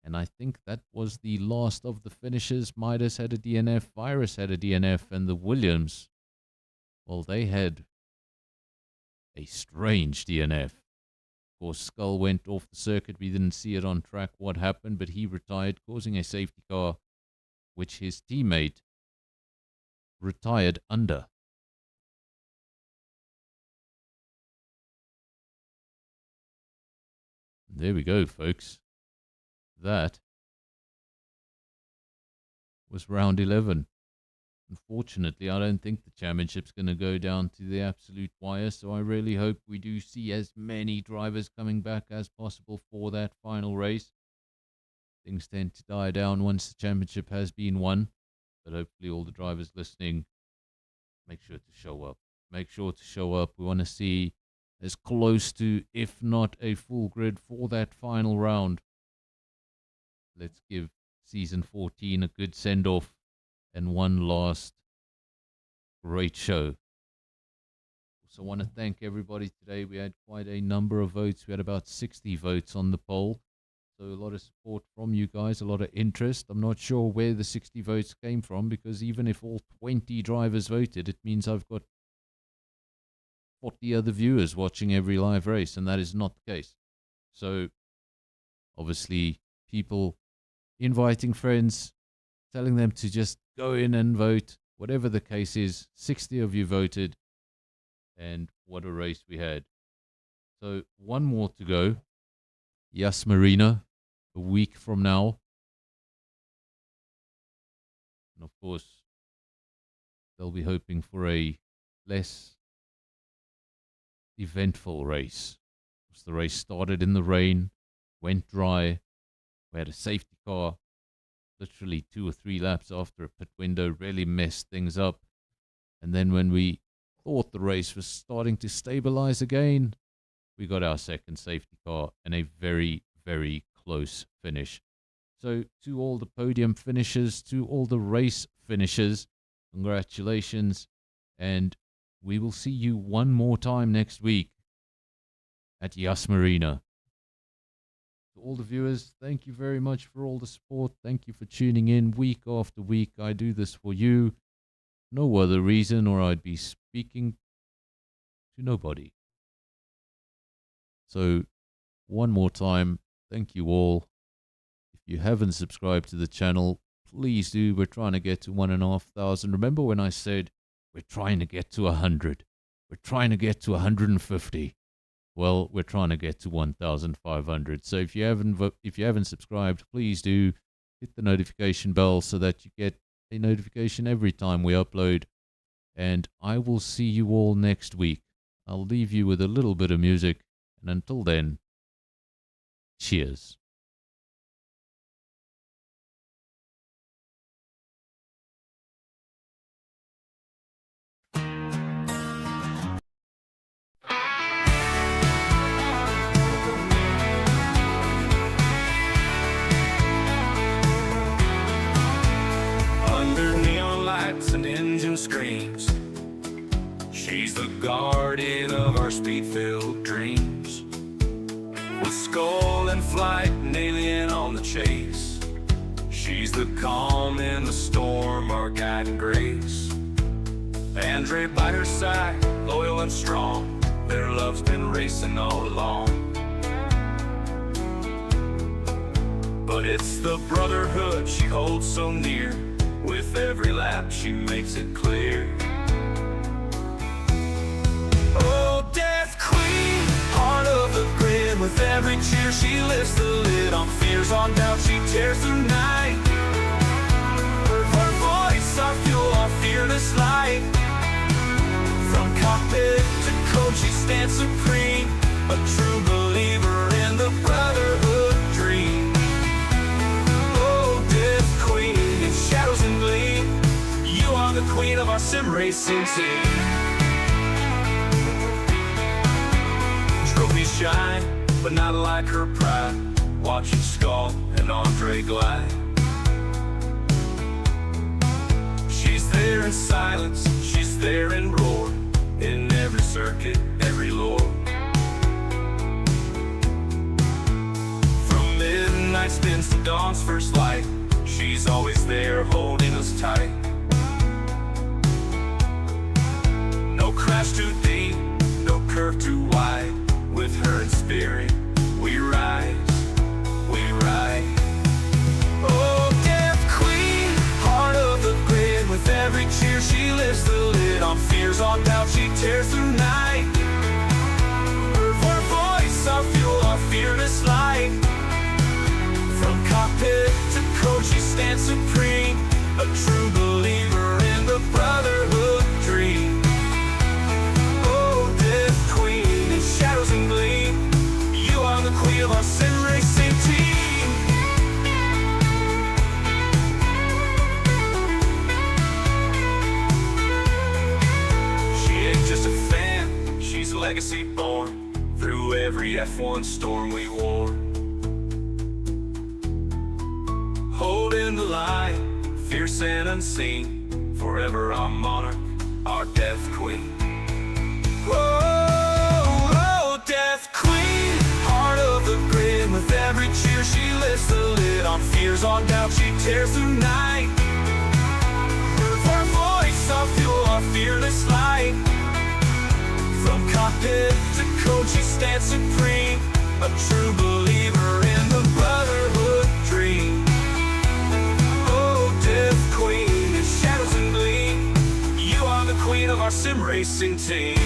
and I think that was the last of the finishes. Midas had a DNF, Virus had a DNF, and the Williams, well, they had a strange DNF. Of course, Skull went off the circuit. We didn't see it on track what happened, but he retired, causing a safety car, which his teammate retired under. There we go, folks. That was round 11. Unfortunately, I don't think the championship's going to go down to the absolute wire, so I really hope we do see as many drivers coming back as possible for that final race. Things tend to die down once the championship has been won, but hopefully all the drivers listening, make sure to show up. Make sure to show up. We want to see as close to, if not a full grid, for that final round. Let's give season 14 a good send-off and one last great show. Also want to thank everybody today. We had quite a number of votes. We had about 60 votes on the poll. So a lot of support from you guys, a lot of interest. I'm not sure where the 60 votes came from, because even if all 20 drivers voted, it means I've got 40 other viewers watching every live race, and that is not the case. So obviously people inviting friends, telling them to just go in and vote, whatever the case is. 60 of you voted, and what a race we had. So one more to go. Yas Marina, a week from now. And of course, they'll be hoping for a less eventful race. Because the race started in the rain, went dry. We had a safety car literally 2 or 3 laps after a pit window, really messed things up. And then when we thought the race was starting to stabilize again, we got our second safety car and a very, very close finish. So to all the podium finishers, to all the race finishers, congratulations. And we will see you one more time next week at Yas Marina. To all the viewers, thank you very much for all the support. Thank you for tuning in week after week. I do this for you. No other reason, or I'd be speaking to nobody. So, one more time, thank you all. If you haven't subscribed to the channel, please do. We're trying to get to 1,500. Remember when I said we're trying to get to 100? We're trying to get to 150. Well, we're trying to get to 1,500. So if you haven't subscribed, please do hit the notification bell so that you get a notification every time we upload. And I will see you all next week. I'll leave you with a little bit of music. And until then, cheers. Under neon lights and engine screams, she's the guardian of our speed-filled dreams. With skull in flight and alien on the chase, she's the calm in the storm, our guiding grace. Andre by her side, loyal and strong, their love's been racing all along. But it's the brotherhood she holds so near. With every lap she makes it clear. Oh, Death Queen, heart of the grid. With every cheer she lifts the lid on fears, on doubt she tears through night. Her voice, our fuel, our fearless light. From cockpit to coach she stands supreme, a true believer in the brotherhood dream. Oh, Death Queen, in shadows and gleam, you are the queen of our sim racing team. Trophies shine, but not like her pride. Watching Skull and Andre glide. She's there in silence, she's there in roar, in every circuit, every lore. From midnight spins to dawn's first light, she's always there holding us tight. No crash too deep, no curve too wide. With her in spirit, we rise, we ride. Oh, Death Queen, heart of the grid. With every cheer she lifts the lid on fears, on doubt she tears through night. Her voice, our fuel, our fearless light. From cockpit to coach she stands supreme, a true believer in the brotherhood dream. Oh, Death Queen, in shadows and gleam, you are the queen of our sim racing team. She ain't just a fan, she's legacy born. Through every F1 storm we wore, holding the line, fierce and unseen, forever our monarch, our Death Queen. Oh, Death Queen, heart of the grid. With every cheer she lifts the lid on fears, on doubt she tears through night. Her voice, our fuel, our fearless light. From cockpit to coach she stands supreme, a true believer in the brotherhood dream. Oh, Death Queen, in shadows and gleam, you are the queen of our sim racing team.